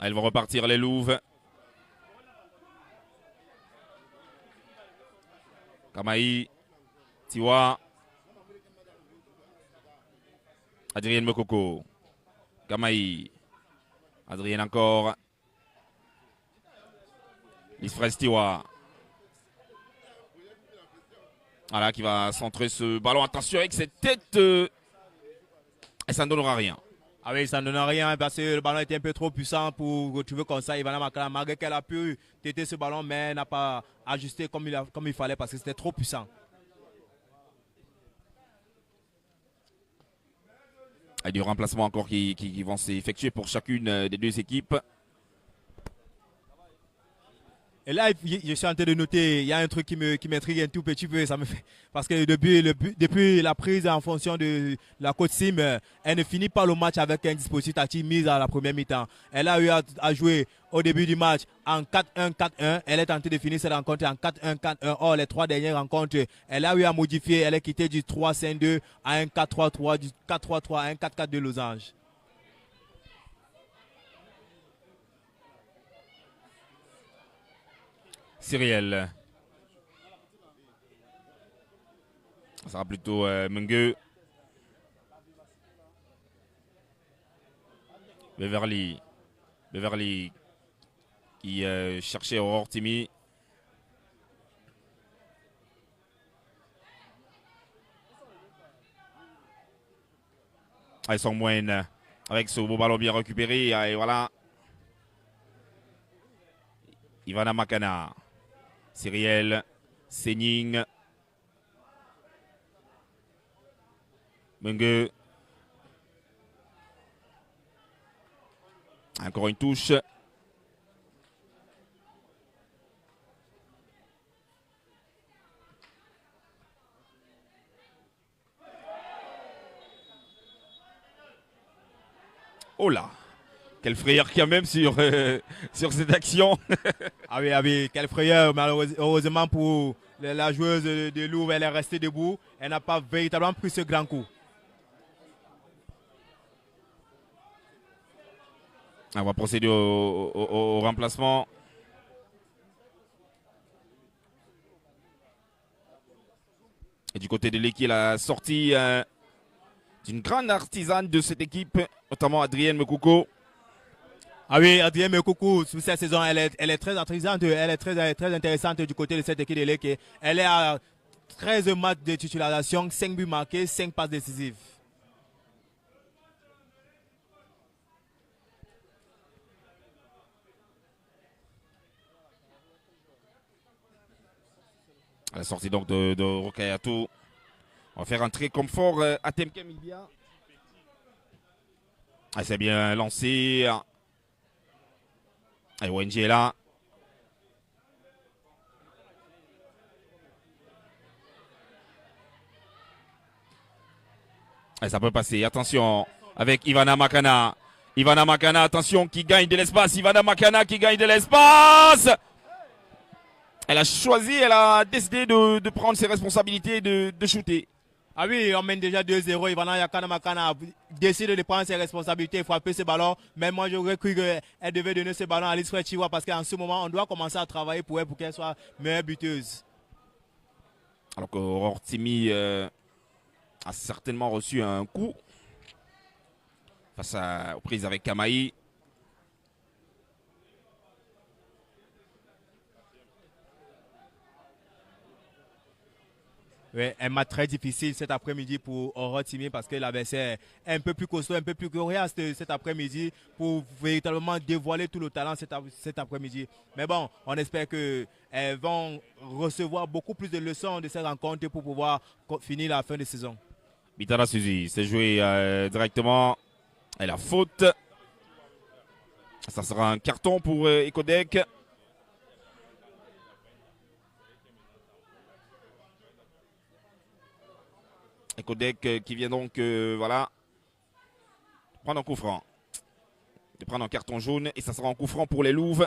Elles vont repartir les Louves. Kamaï, Tiwa, Adrienne Mokoko, Kamaï, Adrienne encore, Lisfres Tiwa. Voilà qui va centrer ce ballon. Attention avec cette tête. Et ça ne donnera rien. Ah oui, ça ne donne rien parce que le ballon était un peu trop puissant pour retrouver comme ça Ivana Makana. Malgré qu'elle a pu têter ce ballon, mais elle n'a pas ajusté comme il fallait parce que c'était trop puissant. Il y a du remplacement encore qui vont s'effectuer pour chacune des deux équipes. Et là, je suis en train de noter, il y a un truc qui m'intrigue un tout petit peu. Ça me fait, parce que depuis la prise en fonction de la coach Sim, elle ne finit pas le match avec un dispositif tactique mis à la première mi-temps. Elle a eu à jouer au début du match en 4-1, 4-1. Elle est tentée de finir cette rencontre en 4-1, 4-1. Or, les 3 dernières rencontres, elle a eu à modifier. Elle est quittée du 3-5-2 à un 4-3-3, du 4-3-3 à un 4-4 de losange. Cyrielle. Ça sera plutôt Mungue. Beverly qui cherchait Aurore Timi. Elles sont moyennes avec ce beau ballon bien récupéré. Et voilà. Ivana Makana. Cyrielle, Sening, Mungue. Encore une touche. Oh là! Quelle frayeur qu'il y a même sur cette action. Ah oui, quelle frayeur. Heureusement pour la joueuse de Louvre, elle est restée debout. Elle n'a pas véritablement pris ce grand coup. On va procéder au remplacement. Et du côté de l'équipe, la sortie d'une grande artisane de cette équipe, notamment Adrienne Mekouko. Ah oui, Adrien Mekoukou, sur cette saison, elle est très intrigante, elle est très intéressante du côté de cette équipe de l'équipe. Elle est à 13 matchs de titularisation, 5 buts marqués, 5 passes décisives. La sortie donc de Rokayato. On va faire entrer comme fort Atemke Milbia. Ah, c'est bien lancé. Et Wenji est là. Et ça peut passer. Attention avec Ivana Makana. Ivana Makana, attention, qui gagne de l'espace. Ivana Makana qui gagne de l'espace. Elle a choisi, elle a décidé de prendre ses responsabilités et de shooter. Ah oui, on mène déjà 2-0. Ivana Makana décide de prendre ses responsabilités et frapper ce ballon. Mais moi, j'aurais cru qu'elle devait donner ce ballon à Alice Chiwa parce qu'en ce moment, on doit commencer à travailler pour elle pour qu'elle soit meilleure buteuse. Alors qu'Aurore Timi a certainement reçu un coup face aux prises avec Kamaï. Oui, un match très difficile cet après-midi pour Aurore Timi parce que l'adversaire est un peu plus costaud, un peu plus coriace cet après-midi pour véritablement dévoiler tout le talent cet après-midi. Mais bon, on espère qu'elles vont recevoir beaucoup plus de leçons de ces rencontres pour pouvoir finir la fin de saison. Bitara Suzy s'est joué directement. Et la faute. Ça sera un carton pour Ecodec. Ecodec qui vient donc voilà, prendre un coup franc. De prendre un carton jaune. Et ça sera un coup franc pour les Louves.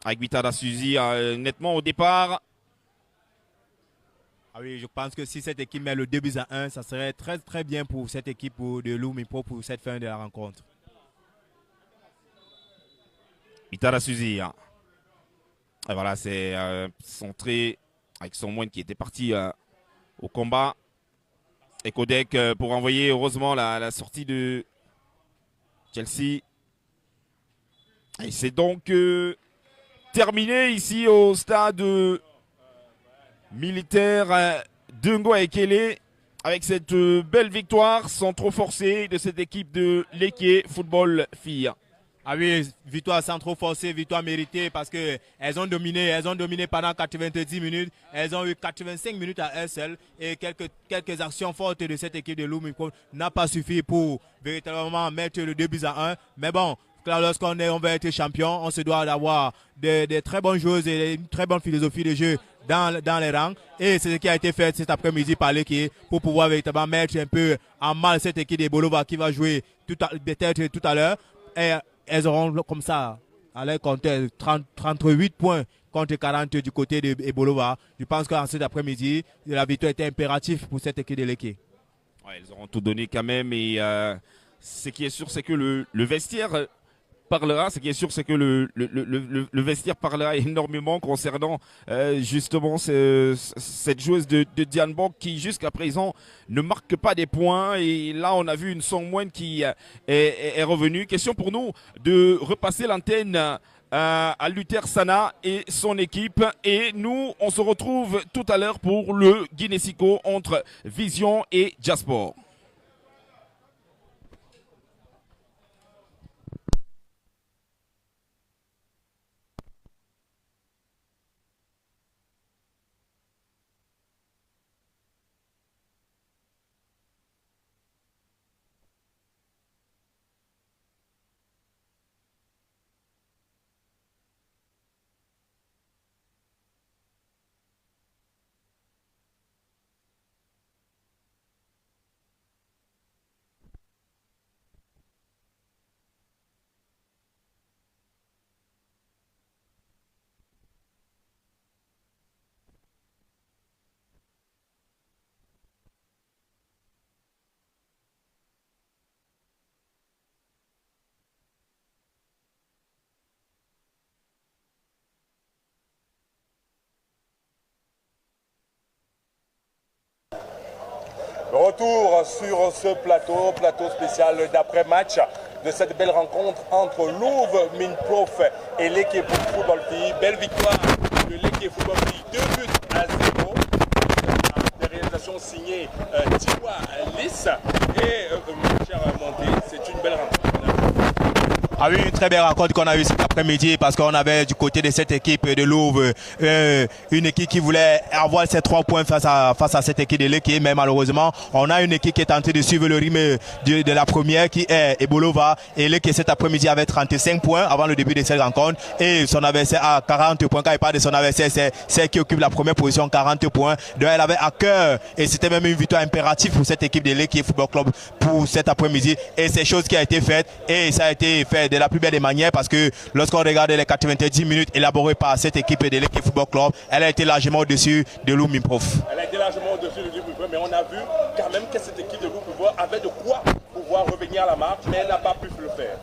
Avec Bitara Suzy nettement au départ. Ah oui, je pense que si cette équipe met le 2-1, ça serait très bien pour cette équipe de Loumipo pour cette fin de la rencontre. Bitara Suzy. Et voilà, c'est centré avec son moine qui était parti au combat. Et Kodek pour envoyer heureusement la sortie de Chelsea. Et c'est donc terminé ici au stade militaire de Ngoekele avec cette belle victoire sans trop forcer de cette équipe de l'Eke Football Filles. Ah oui, victoire sans trop forcer, victoire méritée parce qu'elles ont dominé pendant 90 minutes. Elles ont eu 85 minutes à elles seules et quelques actions fortes de cette équipe de Loumipo n'a pas suffi pour véritablement mettre le 2-1. Mais bon, lorsqu'on va être champion, on se doit d'avoir des très bonnes joueuses et une très bonne philosophie de jeu dans les rangs. Et c'est ce qui a été fait cet après-midi par l'équipe pour pouvoir véritablement mettre un peu en mal cette équipe de Bolova qui va jouer peut-être tout à l'heure. Et elles auront comme ça, à leur compter 38 points contre 40 du côté de Bolova. Je pense qu'en cet après-midi, la victoire était impérative pour cette équipe de l'équipe. Ouais, ils auront tout donné quand même. Et ce qui est sûr, c'est que le vestiaire parlera. Ce qui est sûr, c'est que le vestiaire parlera énormément concernant justement cette joueuse de Diane Bock qui jusqu'à présent ne marque pas des points. Et là, on a vu une Songmoine qui est revenue. Question pour nous de repasser l'antenne à Luther Sana et son équipe. Et nous, on se retrouve tout à l'heure pour le Guinésico entre Vision et Jasport. Retour sur ce plateau spécial d'après-match de cette belle rencontre entre Louvre Minprof et l'équipe Football Filles. Belle victoire de l'équipe Football Filles, 2-0. Des réalisations signées Tiwa Lys et mon cher Monté, c'est une belle rencontre. Ah oui, une très belle rencontre qu'on a eue cet après-midi parce qu'on avait du côté de cette équipe de Louvre une équipe qui voulait avoir ses 3 points face à cette équipe de l'équipe, mais malheureusement on a une équipe qui est en train de suivre le rythme de la première qui est Ebolova, et l'équipe cet après-midi avait 35 points avant le début de cette rencontre et son adversaire à 40 points. Quand il parle de son adversaire, c'est celle qui occupe la première position, 40 points. Donc elle avait à cœur et c'était même une victoire impérative pour cette équipe de l'équipe Football Club pour cet après-midi, et c'est chose qui a été faite et ça a été fait de la plus belle des manières parce que lorsqu'on regarde les 90 minutes élaborées par cette équipe de l'équipe Football Club, elle a été largement au-dessus de Louvre Minprof. Elle a été largement au-dessus de Louvre Minprof, mais on a vu quand même que cette équipe de Louvre Minprof avait de quoi pouvoir revenir à la marque, mais elle n'a pas pu le faire.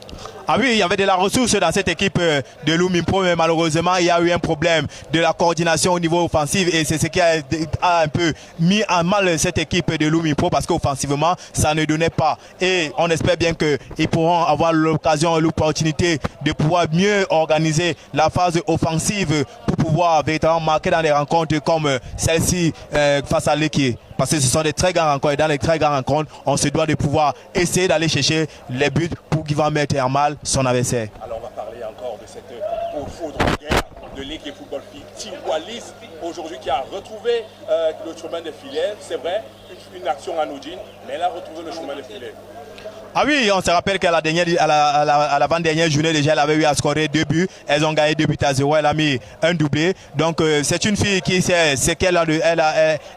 Ah oui, il y avait de la ressource dans cette équipe de Louvre Minprof, mais malheureusement il y a eu un problème de la coordination au niveau offensif et c'est ce qui a un peu mis en mal cette équipe de Louvre Minprof parce qu'offensivement ça ne donnait pas, et on espère bien qu'ils pourront avoir l'occasion, l'opportunité de pouvoir mieux organiser la phase offensive pour pouvoir véritablement marquer dans les rencontres comme celle-ci face à l'équipe. Parce que ce sont des très grandes rencontres et dans les très grandes rencontres, on se doit de pouvoir essayer d'aller chercher les buts pour qu'il va mettre en mal son adversaire. Alors on va parler encore de cette foudre de guerre de l'équipe Football Filles. Tiwa Lys, aujourd'hui qui a retrouvé le chemin des filets. C'est vrai, une action anodine, mais elle a retrouvé le chemin des filets. Ah oui, on se rappelle qu'à l'avant-dernière journée, déjà, elle avait eu à scorer 2 buts. Elles ont gagné 2 buts à 0. Elle a mis un doublé. Donc, c'est une fille qui sait ce qu'elle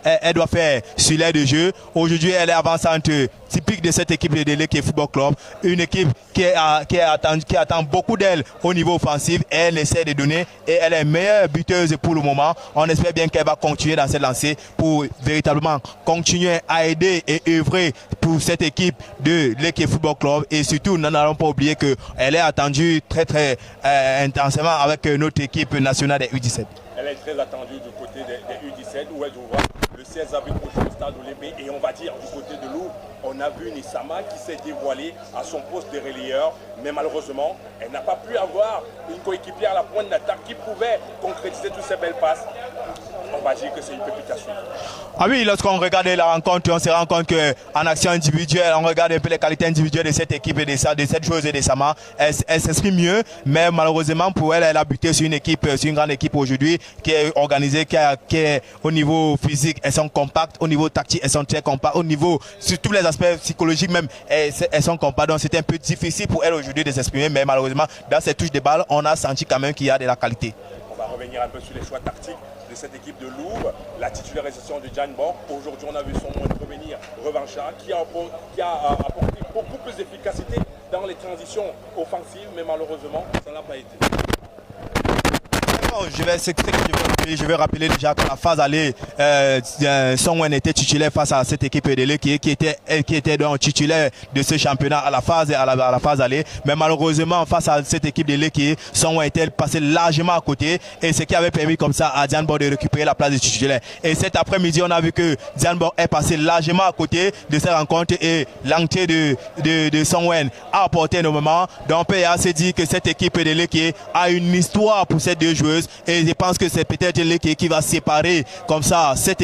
elle doit faire sur l'aire de jeu. Aujourd'hui, elle est avançante typique de cette équipe de l'équipe Football Club. Une équipe qui attend beaucoup d'elle au niveau offensif. Elle essaie de donner et elle est meilleure buteuse pour le moment. On espère bien qu'elle va continuer dans cette lancée pour véritablement continuer à aider et œuvrer pour cette équipe de l'équipe Football Club, et surtout nous n'allons pas oublier qu'elle est attendue très intensément avec notre équipe nationale des U17. Elle est très attendue du côté des U17 où elle jouera le 16 avril prochain au stade Olympique, et on va dire du côté de Louvre, on a vu Nissama qui s'est dévoilée à son poste de relayeur, mais malheureusement elle n'a pas pu avoir une coéquipière à la pointe d'attaque qui pouvait concrétiser toutes ces belles passes. On va dire que c'est une pépite à suivre. Ah oui, lorsqu'on regarde la rencontre, on se rend compte qu'en action individuelle, on regarde un peu les qualités individuelles de cette équipe et de cette joueuse de Sama. Elle s'exprime mieux, mais malheureusement pour elle, elle a buté sur une grande équipe aujourd'hui qui est organisée, qui est au niveau physique, elles sont compactes, au niveau tactique, elles sont très compactes, au niveau, sur tous les aspects psychologiques même, elles sont compactes. Donc c'était un peu difficile pour elle aujourd'hui de s'exprimer, mais malheureusement, dans ces touches de balle, on a senti quand même qu'il y a de la qualité. On va revenir un peu sur les choix tactiques de cette équipe de Louvre, la titularisation de Jan Borg. Aujourd'hui, on a vu son moins revenir revanchard qui a apporté beaucoup plus d'efficacité dans les transitions offensives, mais malheureusement, ça n'a pas été. Je vais rappeler déjà que la phase allée, Songwen était titulaire face à cette équipe de l'équipe qui était donc titulaire de ce championnat à la phase allée, mais malheureusement face à cette équipe de l'équipe, Songwen était passé largement à côté, et ce qui avait permis comme ça à Diane Borg de récupérer la place de titulaire. Et cet après-midi, on a vu que Diane Borg est passé largement à côté de cette rencontre et l'entrée de Songwen a apporté énormément. Donc PA s'est dit que cette équipe de l'équipe a une histoire pour ces deux joueuses, et je pense que c'est peut-être l'équipe qui va séparer comme ça ces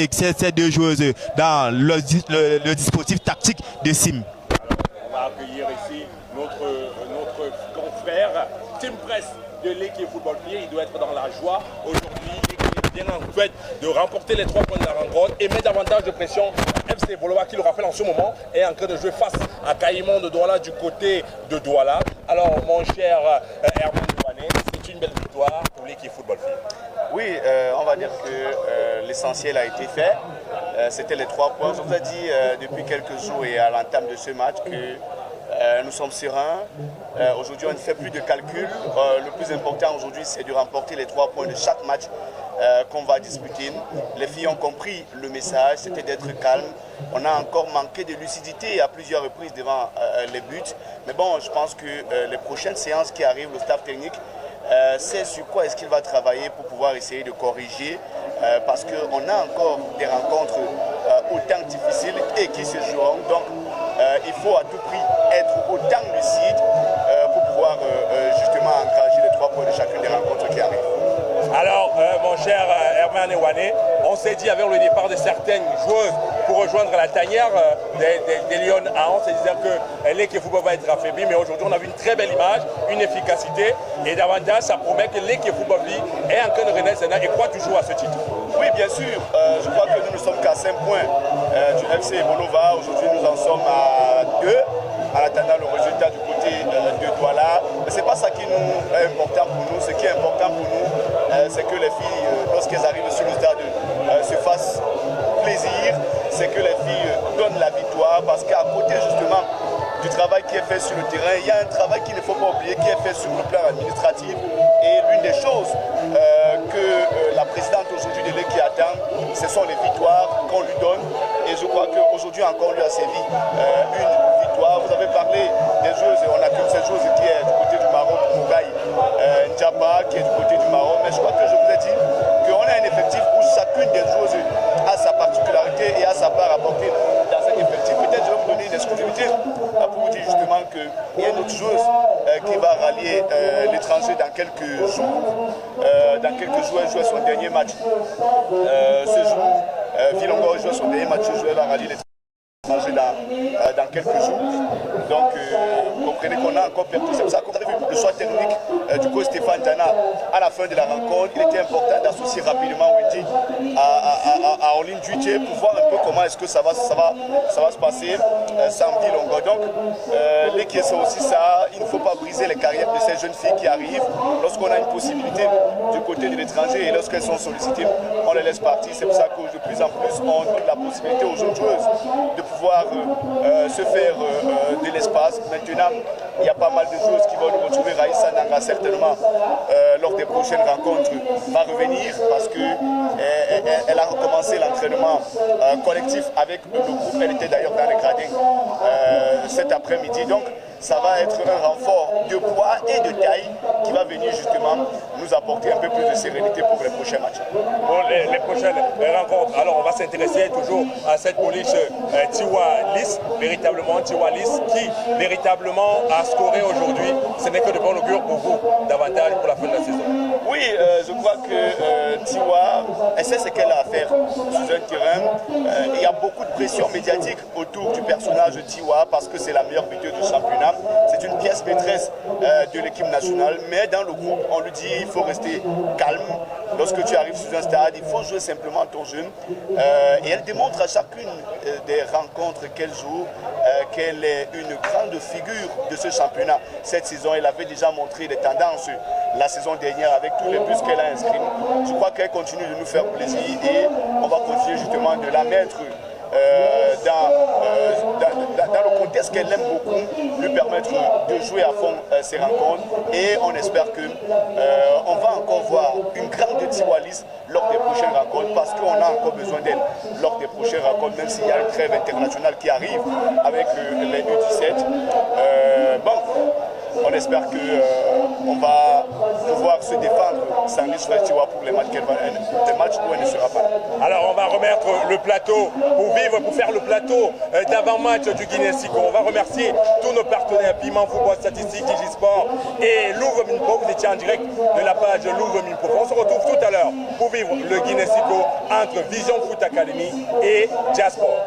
deux joueuses dans le dispositif tactique de SIM. Alors, on va accueillir ici notre confrère Tim Press de l'équipe Football Filles. Il doit être dans la joie aujourd'hui. L'équipe vient en fait de remporter les 3 points de la rencontre et met davantage de pression. FC Bolova, qui le rappelle en ce moment, est en train de jouer face à Caïmon de Douala du côté de Douala. Alors mon cher Herman Douanet, c'est une belle victoire pour l'équipe Football Filles. Oui, on va dire que l'essentiel a été fait. C'était les 3 points. Je vous ai dit depuis quelques jours et à l'entame de ce match que nous sommes sereins. Aujourd'hui, on ne fait plus de calcul. Le plus important aujourd'hui, c'est de remporter les 3 points de chaque match qu'on va disputer. Les filles ont compris le message, c'était d'être calme. On a encore manqué de lucidité à plusieurs reprises devant les buts. Mais bon, je pense que les prochaines séances qui arrivent, le staff technique, c'est sur quoi est-ce qu'il va travailler pour pouvoir essayer de corriger, parce qu'on a encore des rencontres autant difficiles et qui se joueront. Donc il faut à tout prix être autant lucide pour pouvoir justement engager les 3 points de chacune des rencontres qui arrivent. Alors, mon cher Herman Ewane, on s'est dit avec le départ de certaines joueuses pour rejoindre la tanière des Lions à Anse, c'est-à-dire que l'équipe football va être affaiblie, mais aujourd'hui on a vu une très belle image, une efficacité, et davantage ça promet que l'équipe football est en train de renaître et croit toujours à ce titre. Oui, bien sûr, je crois que nous ne sommes qu'à 5 points du FC Bolova. Aujourd'hui nous en sommes à 2. En attendant le résultat du côté de Douala. Mais ce n'est pas ça qui nous est important pour nous. Ce qui est important pour nous, c'est que les filles, lorsqu'elles arrivent sur le stade, se fassent plaisir. C'est que les filles donnent la victoire. Parce qu'à côté justement du travail qui est fait sur le terrain, il y a un travail qu'il ne faut pas oublier qui est fait sur le plan administratif. Et l'une des choses que la présidente aujourd'hui de l'EQI attend, ce sont les victoires qu'on lui donne. Et je crois qu'aujourd'hui encore, on lui a servi une victoire. Vous avez parlé des joueuses, et on a qu'une seule chose qui est du côté du Maroc, Mougaï Ndjaba, qui est du côté du Maroc. Mais je crois que je vous ai dit qu'on a un effectif où chacune des joueuses a sa particularité et a sa part à porter dans cet effectif. Peut-être je vais vous donner une exclusivité pour vous dire justement qu'il y a une autre joueuse qui va rallier l'étranger dans quelques jours. Elle joue son dernier match. Ce jour, Villongo joue son dernier match. Elle va rallier l'étranger dans quelques jours. Donc, vous comprenez qu'on a encore perdu. C'est pour ça qu'on a vu le choix technique du coach Stéphane Dana à la fin de la rencontre. Il était important d'associer rapidement Wendy à Orline Duitier pour voir un peu comment est-ce que ça va se passer samedi Longo. Donc, l'équipe c'est aussi ça. Il ne faut pas briser les carrières de ces jeunes filles qui arrivent. Lorsqu'on a une possibilité du côté de l'étranger et lorsqu'elles sont sollicitées, on les laisse partir. C'est pour ça que de plus en plus, on donne la possibilité aux jeunes joueuses de pouvoir se faire de l'espace. Maintenant, il y a pas mal de choses qui vont nous retrouver. Raïssa Nanga, certainement, lors des prochaines rencontres, va revenir parce qu'elle a recommencé l'entraînement collectif avec le groupe. Elle était d'ailleurs dans les gradins cet après-midi. Donc, ça va être un renfort de poids et de taille qui va venir justement nous apporter un peu plus de sérénité pour les prochains matchs. Pour les prochaines rencontres, alors on va s'intéresser toujours à cette police Tiwa-Lys, véritablement Tiwa-Lys, qui véritablement a scoré aujourd'hui. Ce n'est que de bon augure pour vous, davantage pour la fin de la saison. Oui, je crois que Tiwa, elle sait ce qu'elle a à faire sur un terrain. Il y a beaucoup de pression médiatique autour du personnage de Tiwa parce que c'est la meilleure buteuse du championnat. C'est une pièce maîtresse de l'équipe nationale, mais dans le groupe, on lui dit il faut rester calme. Lorsque tu arrives sur un stade, il faut jouer simplement ton jeu. Et elle démontre à chacune des rencontres qu'elle joue qu'elle est une grande figure de ce championnat. Cette saison, elle avait déjà montré des tendances la saison dernière avec tous les buts qu'elle a inscrits. Je crois qu'elle continue de nous faire plaisir et on va continuer justement de la mettre dans le contexte qu'elle aime beaucoup, lui permettre de jouer à fond ses rencontres et on espère qu'on va encore voir une grande Tiwa-Lys lors des prochaines rencontres parce qu'on a encore besoin d'elle lors des prochaines rencontres, même s'il y a une trêve internationale qui arrive avec les U17. On espère qu'on va pouvoir se défendre sans risque pour les matchs où elle ne sera pas là. Alors on va remettre le plateau pour faire le plateau d'avant-match du Guinée-Sico. On va remercier tous nos partenaires, Piment Football Statistique, Digisport et Louvre Minpro. Vous étiez en direct de la page Louvre Minpro. On se retrouve tout à l'heure pour vivre le Guinée-Sico entre Vision Foot Academy et Diasport.